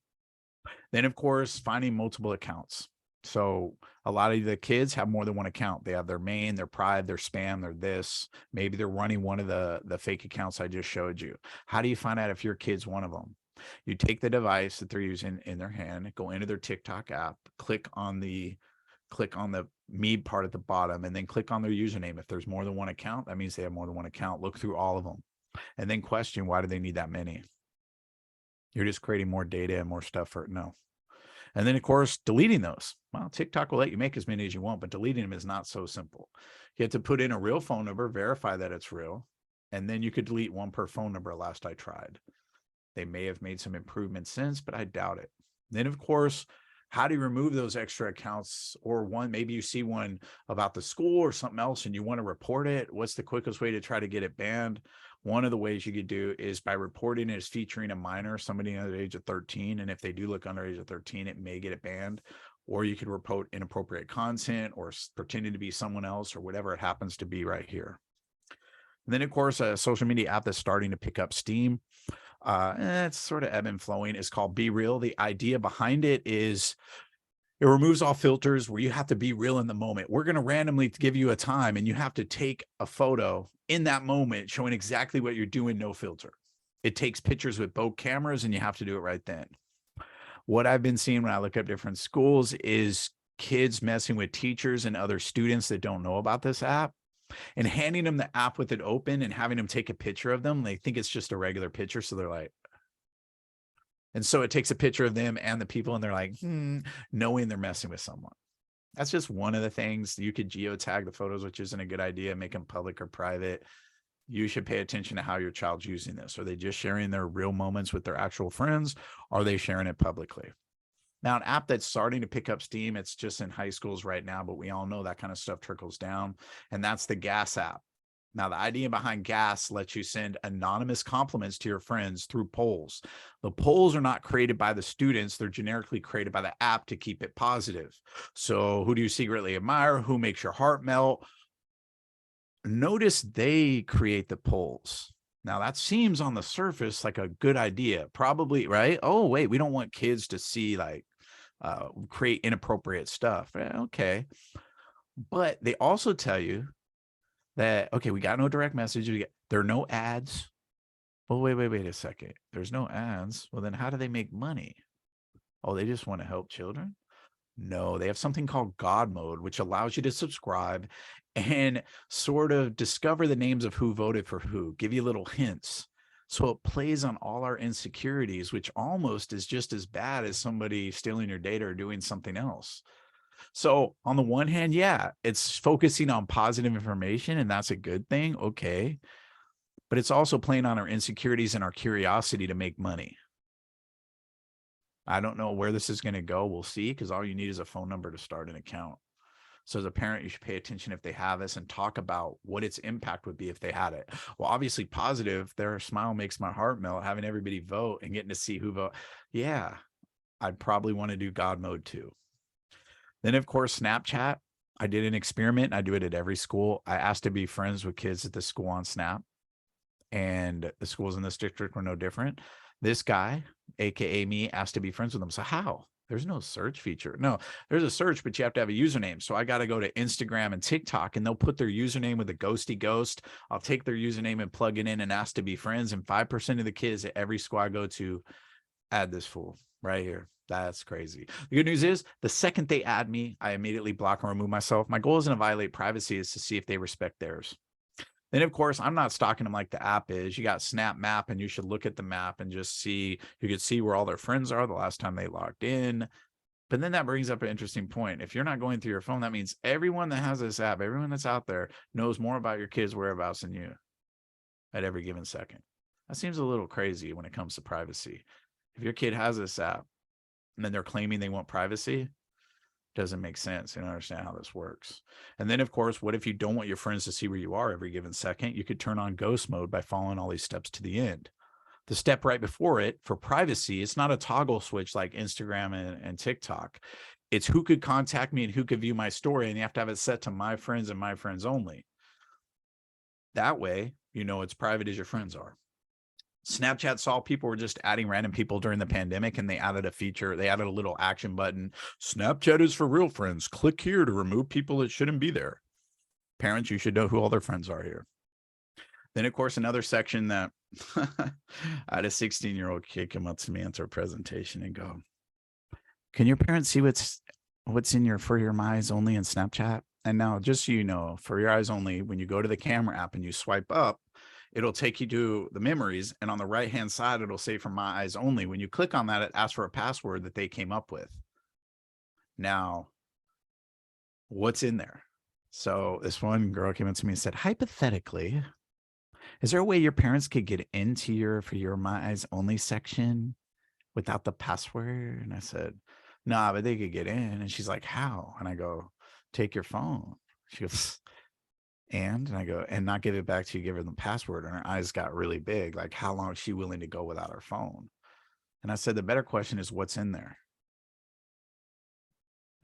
Then, of course, finding multiple accounts. So a lot of the kids have more than one account. They have their main, their private, their spam, their this. Maybe they're running one of the fake accounts I just showed you. How do you find out if your kid's one of them? You take the device that they're using in their hand, go into their TikTok app, click on the me part at the bottom, and then click on their username. If there's more than one account, that means they have more than one account. Look through all of them and then question, why do they need that many? You're just creating more data and more stuff for it. No. And then, of course, deleting those. Well, TikTok will let you make as many as you want, but deleting them is not so simple. You have to put in a real phone number, verify that it's real, and then you could delete one per phone number. Last I tried. They may have made some improvements since, but I doubt it. Then, of course, How do you remove those extra accounts? Or one, maybe you see one about the school or something else and you want to report it. What's the quickest way to try to get it banned? One of the ways you could do is by reporting it as featuring a minor, somebody under the age of 13. And if they do look under the age of 13, it may get it banned. Or you could report inappropriate content or pretending to be someone else or whatever it happens to be right here. And then, of course, a social media app that's starting to pick up steam. It's sort of ebb and flowing. It's called Be Real. The idea behind it is it removes all filters where you have to be real in the moment. We're going to randomly give you a time and you have to take a photo in that moment showing exactly what you're doing, no filter. It takes pictures with both cameras and you have to do it right then. What I've been seeing when I look up different schools is kids messing with teachers and other students that don't know about this app and handing them the app with it open and having them take a picture of them. They think it's just a regular picture. So they're like, and so it takes a picture of them and the people and they're like, knowing they're messing with someone. That's just one of the things. You could geotag the photos, which isn't a good idea, make them public or private. You should pay attention to how your child's using this. Are they just sharing their real moments with their actual friends? Are they sharing it publicly? Now, an app that's starting to pick up steam, it's just in high schools right now, but we all know that kind of stuff trickles down, and that's the Gas app. Now, the idea behind Gas lets you send anonymous compliments to your friends through polls. The polls are not created by the students. They're generically created by the app to keep it positive. So who do you secretly admire? Who makes your heart melt? Notice they create the polls. Now, that seems on the surface like a good idea, probably, right? Oh, wait, we don't want kids to see like create inappropriate stuff. Okay. But they also tell you that, okay, we got no direct message. There are no ads. Well, wait a second. There's no ads. Well, then how do they make money? Oh, they just want to help children? No, they have something called God mode, which allows you to subscribe and sort of discover the names of who voted for who, give you little hints. So it plays on all our insecurities, which almost is just as bad as somebody stealing your data or doing something else. So on the one hand, yeah, it's focusing on positive information and that's a good thing. Okay. But it's also playing on our insecurities and our curiosity to make money. I don't know where this is going to go. We'll see, because all you need is a phone number to start an account. So as a parent, you should pay attention if they have this and talk about what its impact would be if they had it. Well, obviously positive. Their smile makes my heart melt, having everybody vote and getting to see who vote. Yeah, I'd probably want to do God mode too. Then, of course, Snapchat. I did an experiment. I do it at every school. I asked to be friends with kids at the school on Snap, and the schools in this district were no different. This guy, AKA me, asked to be friends with them. So how? There's no search feature. No, there's a search, but you have to have a username. So I got to go to Instagram and TikTok, and they'll put their username with a ghosty ghost. I'll take their username and plug it in and ask to be friends. And 5% of the kids at every school I go to add this fool right here. That's crazy. The good news is the second they add me, I immediately block and remove myself. My goal isn't to violate privacy, is to see if they respect theirs. Then, of course, I'm not stalking them like the app is. You got Snap Map, and you should look at the map and just see, you could see where all their friends are the last time they logged in. But then that brings up an interesting point. If you're not going through your phone, that means everyone that has this app, everyone that's out there knows more about your kids' whereabouts than you at every given second. That seems a little crazy when it comes to privacy. If your kid has this app and then they're claiming they want privacy, doesn't make sense. You don't understand how this works. And then, of course, what if you don't want your friends to see where you are every given second? You could turn on ghost mode by following all these steps to the end. The step right before it, for privacy, it's not a toggle switch like Instagram and TikTok. It's who could contact me and who could view my story, and you have to have it set to my friends and my friends only. That way, you know it's private as your friends are. Snapchat saw people were just adding random people during the pandemic, and they added a feature. They added a little action button. Snapchat is for real friends. Click here to remove people that shouldn't be there. Parents, you should know who all their friends are here. Then, of course, another section that I had a 16-year-old kid come up to me after a presentation and go, "Can your parents see what's in your For Your Eyes Only in Snapchat?" And now, just so you know, For Your Eyes Only, when you go to the camera app and you swipe up, it'll take you to the memories, and on the right hand side it'll say For My Eyes Only. When you click on that, it asks for a password that they came up with. Now, what's in there? So this one girl came up to me and said, hypothetically, is there a way your parents could get into your For Your My Eyes Only section without the password? And I said, nah, but they could get in. And she's like, how? And I go, take your phone. She goes, and I go, and not give it back to you, give her the password. And her eyes got really big. Like, how long is she willing to go without her phone? And I said, the better question is what's in there?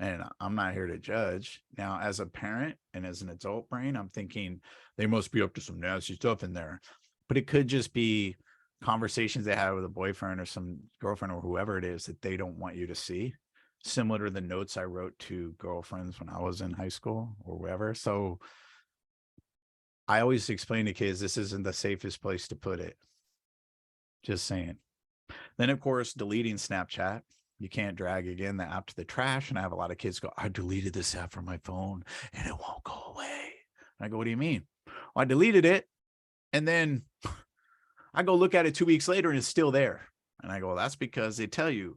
And I'm not here to judge. Now, as a parent and as an adult brain, I'm thinking they must be up to some nasty stuff in there. But it could just be conversations they had with a boyfriend or some girlfriend or whoever it is that they don't want you to see. Similar to the notes I wrote to girlfriends when I was in high school or wherever. So I always explain to kids this isn't the safest place to put it. Just saying. Then, of course, deleting Snapchat. You can't drag again the app to the trash. And I have a lot of kids go, I deleted this app from my phone and it won't go away. And I go, what do you mean? Well, I deleted it. And then I go look at it 2 weeks later and it's still there. And I go, well, that's because they tell you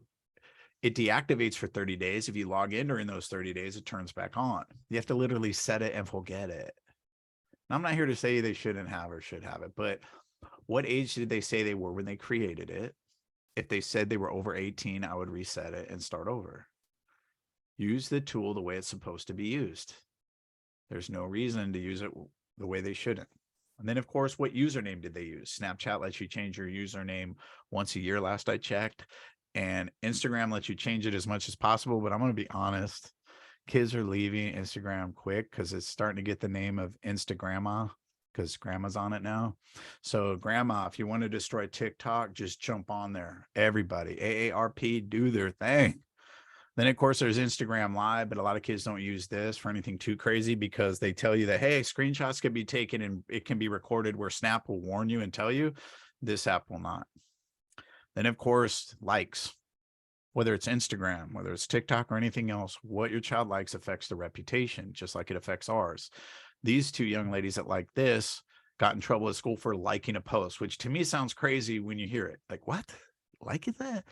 it deactivates for 30 days. If you log in during those 30 days, it turns back on. You have to literally set it and forget it. And I'm not here to say they shouldn't have or should have it, but what age did they say they were when they created it? If they said they were over 18, I would reset it and start over. Use the tool the way it's supposed to be used. There's no reason to use it the way they shouldn't. And then, of course, what username did they use? Snapchat lets you change your username once a year, last I checked. And Instagram lets you change it as much as possible. But I'm going to be honest, kids are leaving Instagram quick because it's starting to get the name of Instagramma, because grandma's on it now. So grandma, if you want to destroy TikTok, just jump on there. Everybody, AARP, do their thing. Then, of course, there's Instagram Live, but a lot of kids don't use this for anything too crazy because they tell you that, hey, screenshots can be taken and it can be recorded, where Snap will warn you and tell you. This app will not. Then, of course, likes. Whether it's Instagram, whether it's TikTok or anything else, what your child likes affects the reputation, just like it affects ours. These two young ladies that like this got in trouble at school for liking a post, which to me sounds crazy when you hear it. Like, what? Like that?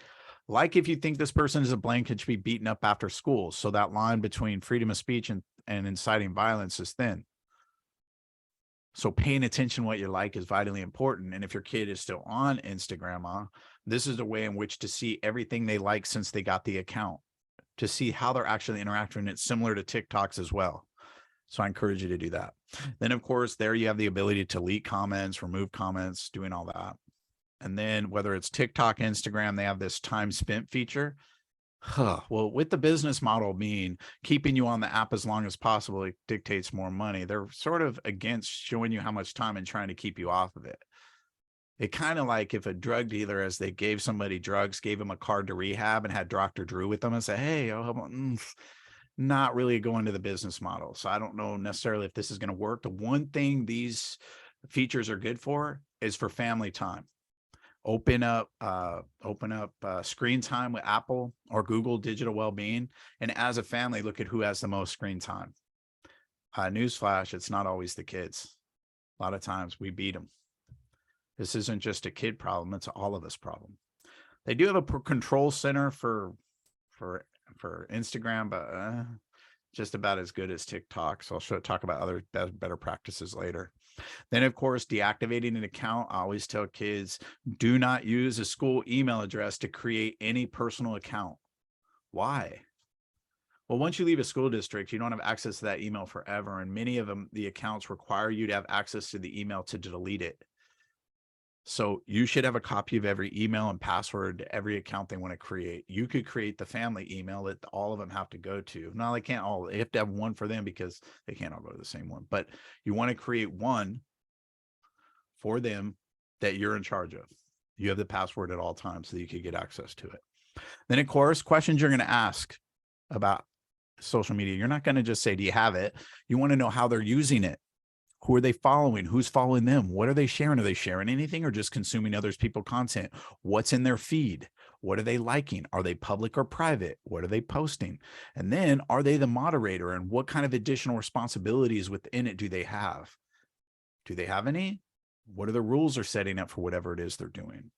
Like if you think this person is a blank and should be beaten up after school. So that line between freedom of speech and inciting violence is thin. So paying attention to what you like is vitally important. And if your kid is still on Instagram, this is a way in which to see everything they like since they got the account, to see how they're actually interacting. It's similar to TikToks as well. So I encourage you to do that. Then, of course, there you have the ability to delete comments, remove comments, doing all that. And then whether it's TikTok, Instagram, they have this time spent feature. Well, with the business model being keeping you on the app as long as possible, it dictates more money. They're sort of against showing you how much time and trying to keep you off of it. It kind of like if a drug dealer, as they gave somebody drugs, gave him a card to rehab and had Dr. Drew with them and say, hey, not really going to the business model. So I don't know necessarily if this is going to work. The one thing these features are good for is for family time. Open up screen time with Apple or Google Digital Wellbeing. And as a family, look at who has the most screen time. Newsflash, it's not always the kids. A lot of times we beat them. This isn't just a kid problem. It's all of us problem. They do have a control center for Instagram, but just about as good as TikTok. So I'll talk about other better practices later. Then, of course, deactivating an account. I always tell kids, do not use a school email address to create any personal account. Why? Well, once you leave a school district, you don't have access to that email forever. And many of them, the accounts require you to have access to the email to delete it. So you should have a copy of every email and password to every account they want to create. You could create the family email that all of them have to go to. No, they can't all. They have to have one for them because they can't all go to the same one. But you want to create one for them that you're in charge of. You have the password at all times so that you could get access to it. Then, of course, questions you're going to ask about social media. You're not going to just say, do you have it? You want to know how they're using it. Who are they following? Who's following them? What are they sharing? Are they sharing anything or just consuming others people's content? What's in their feed? What are they liking? Are they public or private? What are they posting? And then are they the moderator? And what kind of additional responsibilities within it do they have? Do they have any? What are the rules they're setting up for whatever it is they're doing?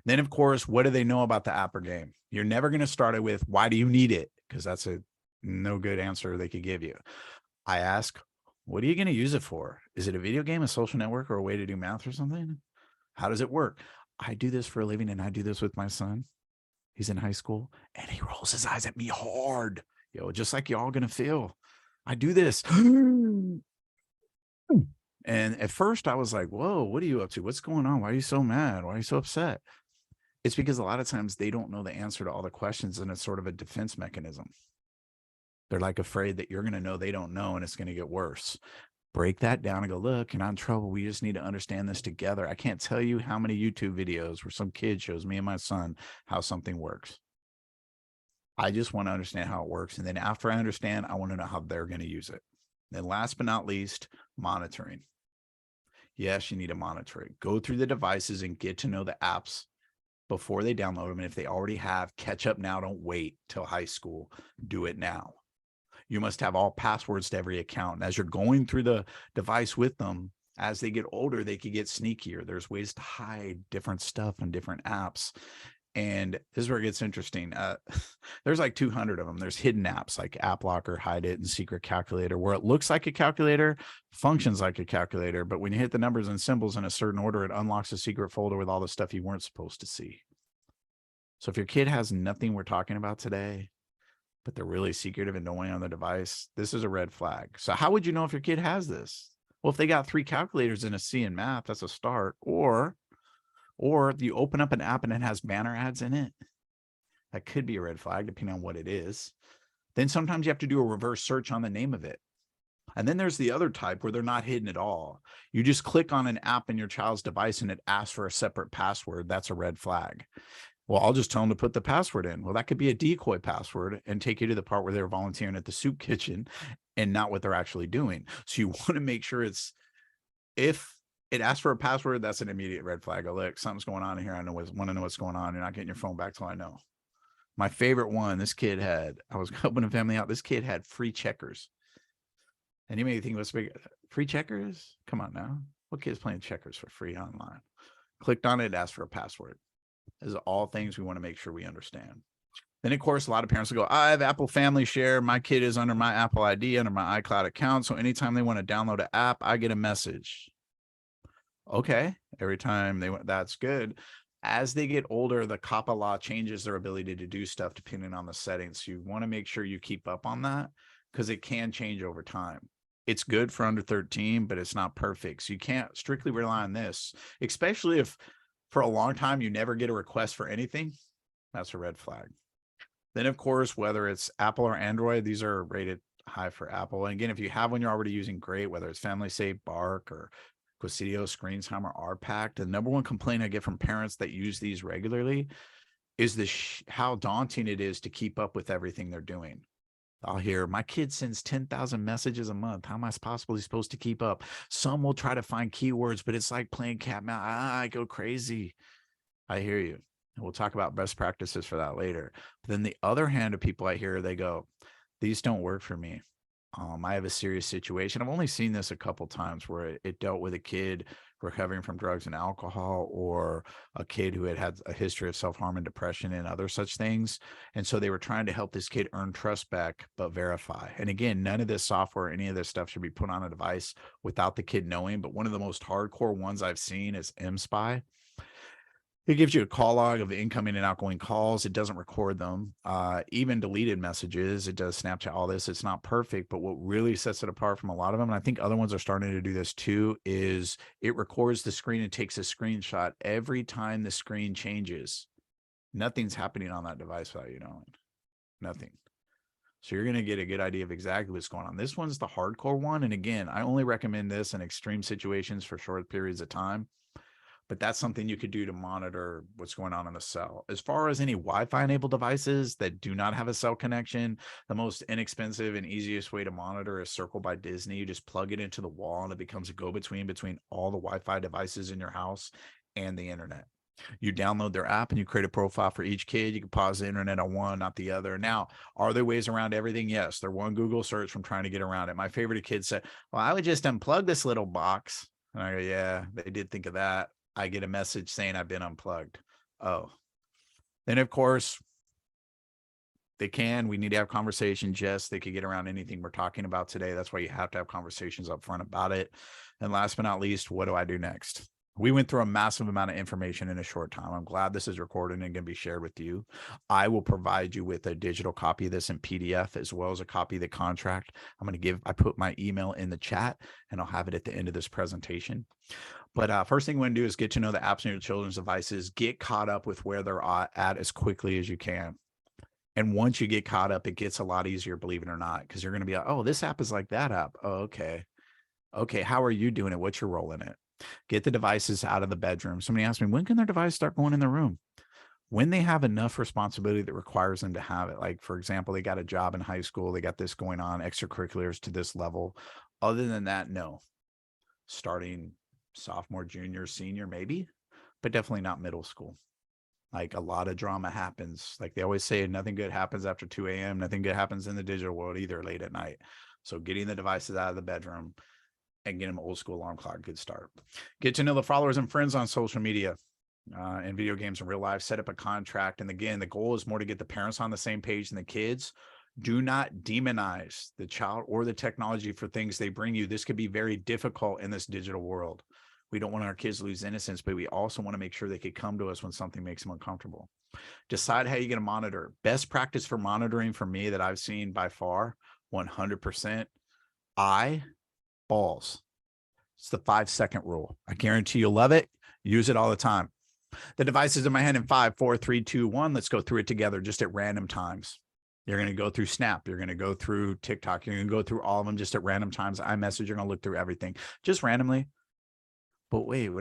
Then, of course, what do they know about the app or game? You're never going to start it with, why do you need it? Because that's a no good answer they could give you. I ask, what are you going to use it for? Is it a video game, a social network, or a way to do math or something? How does it work? I do this for a living and I do this with my son. He's in high school and he rolls his eyes at me hard. Just like y'all gonna feel. I do this. And at first I was like, whoa, what are you up to? What's going on? Why are you so mad? Why are you so upset? It's because a lot of times they don't know the answer to all the questions, and it's sort of a defense mechanism. They're like afraid that you're going to know they don't know and it's going to get worse. Break that down and go, look, you're not in trouble. We just need to understand this together. I can't tell you how many YouTube videos where some kid shows me and my son how something works. I just want to understand how it works. And then after I understand, I want to know how they're going to use it. Then last but not least, monitoring. Yes, you need to monitor it. Go through the devices and get to know the apps before they download them. And if they already have, catch up now. Don't wait till high school. Do it now. You must have all passwords to every account. And as you're going through the device with them, as they get older, they could get sneakier. There's ways to hide different stuff and different apps. And this is where it gets interesting. There's like 200 of them. There's hidden apps like App Locker, Hide It, and Secret Calculator, where it looks like a calculator, functions like a calculator, but when you hit the numbers and symbols in a certain order, it unlocks a secret folder with all the stuff you weren't supposed to see. So if your kid has nothing we're talking about today, but they're really secretive and knowing on the device, this is a red flag. So how would you know if your kid has this? Well, if they got 3 calculators and a C in math, that's a start. Or you open up an app and it has banner ads in it. That could be a red flag, depending on what it is. Then sometimes you have to do a reverse search on the name of it. And then there's the other type where they're not hidden at all. You just click on an app in your child's device and it asks for a separate password. That's a red flag. Well, I'll just tell them to put the password in. Well, that could be a decoy password and take you to the part where they're volunteering at the soup kitchen and not what they're actually doing. So you want to make sure if it asks for a password, that's an immediate red flag. Oh, look, something's going on here. Want to know what's going on. You're not getting your phone back till I know. My favorite one, this kid had, I was helping a family out. This kid had free checkers. And you may think, what's big? Free checkers? Come on now. What kid's playing checkers for free online? Clicked on it, asked for a password. These are all things we want to make sure we understand. Then, of course, a lot of parents will go, I have Apple Family Share. My kid is under my Apple ID, under my iCloud account. So anytime they want to download an app, I get a message. Okay, every time they want, that's good. As they get older, the COPPA law changes their ability to do stuff depending on the settings. So you want to make sure you keep up on that because it can change over time. It's good for under 13, but it's not perfect. So you can't strictly rely on this, especially if for a long time you never get a request for anything. That's a red flag. Then, of course, whether it's Apple or Android, these are rated high for Apple. And again, if you have one you're already using, great, whether it's Family Safe, Bark, or Quisidio, ScreenTimer, RPact. The number one complaint I get from parents that use these regularly is how daunting it is to keep up with everything they're doing. I'll hear, my kid sends 10,000 messages a month. How am I possibly supposed to keep up? Some will try to find keywords, but it's like playing cat and mouse. I go crazy. I hear you. And we'll talk about best practices for that later. But then the other hand of people I hear, they go, these don't work for me. I have a serious situation. I've only seen this a couple times where it dealt with a kid recovering from drugs and alcohol, or a kid who had a history of self-harm and depression and other such things. And so they were trying to help this kid earn trust back, but verify. And again, none of this software, any of this stuff should be put on a device without the kid knowing. But one of the most hardcore ones I've seen is MSpy. It gives you a call log of incoming and outgoing calls. It doesn't record them, even deleted messages. It does Snapchat, all this. It's not perfect, but what really sets it apart from a lot of them, and I think other ones are starting to do this too, is it records the screen and takes a screenshot every time the screen changes. Nothing's happening on that device without you knowing. Nothing. So you're going to get a good idea of exactly what's going on. This one's the hardcore one. And again, I only recommend this in extreme situations for short periods of time. But that's something you could do to monitor what's going on in the cell. As far as any Wi-Fi enabled devices that do not have a cell connection, the most inexpensive and easiest way to monitor is Circle by Disney. You just plug it into the wall and it becomes a go-between between all the Wi-Fi devices in your house and the internet. You download their app and you create a profile for each kid. You can pause the internet on one, not the other. Now, are there ways around everything? Yes. They're one Google search from trying to get around it. My favorite kid said, well, I would just unplug this little box. And I go, yeah, they did think of that. I get a message saying I've been unplugged. Oh, then of course we need to have conversations. Yes, they could get around anything we're talking about today. That's why you have to have conversations up front about it. And last but not least, what do I do next? We went through a massive amount of information in a short time. I'm glad this is recorded and going to be shared with you. I will provide you with a digital copy of this in PDF as well as a copy of the contract. I put my email in the chat and I'll have it at the end of this presentation. But first thing we want to do is get to know the apps on your children's devices, get caught up with where they're at as quickly as you can. And once you get caught up, it gets a lot easier, believe it or not, because you're going to be like, oh, this app is like that app. Oh, okay. Okay. How are you doing it? What's your role in it? Get the devices out of the bedroom. Somebody asked me, when can their device start going in the room? When they have enough responsibility that requires them to have it. Like, for example, they got a job in high school, they got this going on, extracurriculars to this level. Other than that, no. Starting sophomore, junior, senior, maybe, but definitely not middle school. Like, a lot of drama happens. Like they always say, nothing good happens after 2 a.m. Nothing good happens in the digital world either late at night. So getting the devices out of the bedroom and get them old school alarm clock, good start. Get to know the followers and friends on social media and video games in real life. Set up a contract. And again, the goal is more to get the parents on the same page than the kids. Do not demonize the child or the technology for things they bring you. This could be very difficult in this digital world. We don't want our kids to lose innocence, but we also want to make sure they could come to us when something makes them uncomfortable. Decide how you're going to monitor. Best practice for monitoring for me that I've seen by far, 100%, balls. It's the 5-second rule. I guarantee you'll love it. Use it all the time. The device is in my hand in 5, 4, 3, 2, 1. Let's go through it together just at random times. You're going to go through Snap. You're going to go through TikTok. You're going to go through all of them just at random times. iMessage, you're going to look through everything just randomly. But wait,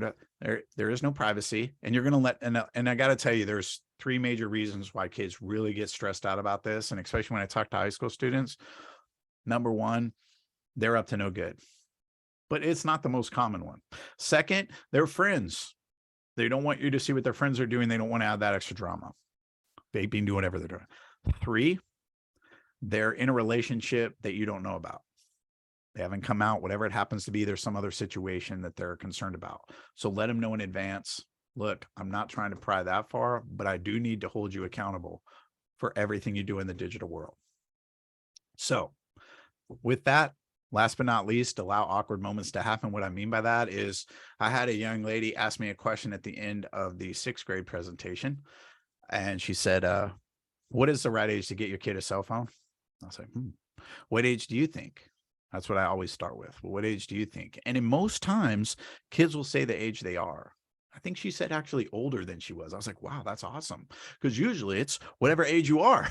there is no privacy. And you're going to let, and I got to tell you, there's 3 major reasons why kids really get stressed out about this. And especially when I talk to high school students, number 1, they're up to no good. But it's not the most common one. Second, they're friends. They don't want you to see what their friends are doing. They don't want to add that extra drama. Vaping, do whatever they're doing. 3, they're in a relationship that you don't know about. They haven't come out, whatever it happens to be, there's some other situation that they're concerned about. So let them know in advance, look, I'm not trying to pry that far, but I do need to hold you accountable for everything you do in the digital world. So with that, last but not least, allow awkward moments to happen. What I mean by that is I had a young lady ask me a question at the end of the 6th grade presentation. And she said, what is the right age to get your kid a cell phone? I was like, what age do you think? That's what I always start with. Well, what age do you think? And in most times, kids will say the age they are. I think she said actually older than she was. I was like, wow, that's awesome. Because usually it's whatever age you are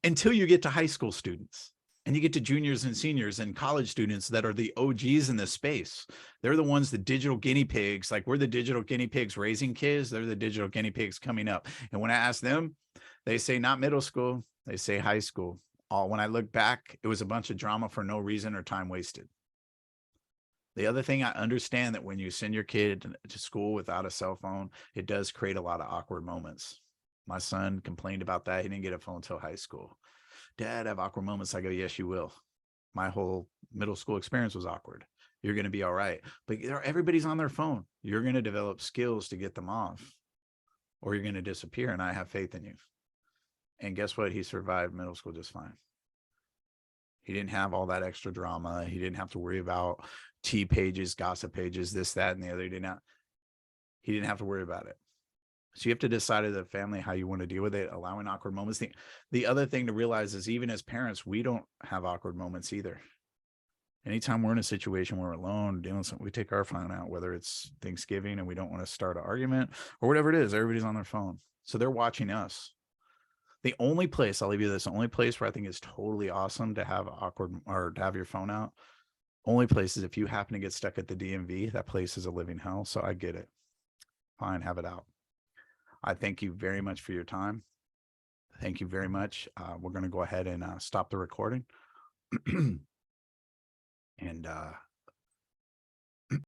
until you get to high school students. And you get to juniors and seniors and college students that are the OGs in this space. They're the ones, the digital guinea pigs. Like, we're the digital guinea pigs raising kids. They're the digital guinea pigs coming up. And when I ask them, they say not middle school. They say high school. When I look back, it was a bunch of drama for no reason or time wasted. The other thing, I understand that when you send your kid to school without a cell phone, it does create a lot of awkward moments. My son complained about that. He didn't get a phone until high school. Dad, I have awkward moments. I go, yes, you will. My whole middle school experience was awkward. You're going to be all right. But everybody's on their phone. You're going to develop skills to get them off, or you're going to disappear. And I have faith in you. And guess what? He survived middle school just fine. He didn't have all that extra drama. He didn't have to worry about tea pages, gossip pages, this, that, and the other. He didn't have to worry about it. So you have to decide as a family how you want to deal with it, allowing awkward moments. The other thing to realize is, even as parents, we don't have awkward moments either. Anytime we're in a situation where we're alone doing something, we take our phone out, whether it's Thanksgiving and we don't want to start an argument or whatever it is, everybody's on their phone. So they're watching us. The only place, I'll leave you this, the only place where I think is totally awesome to have awkward or to have your phone out, only place is if you happen to get stuck at the DMV. That place is a living hell. So I get it. Fine, have it out. I thank you very much for your time. Thank you very much. We're going to go ahead and stop the recording. And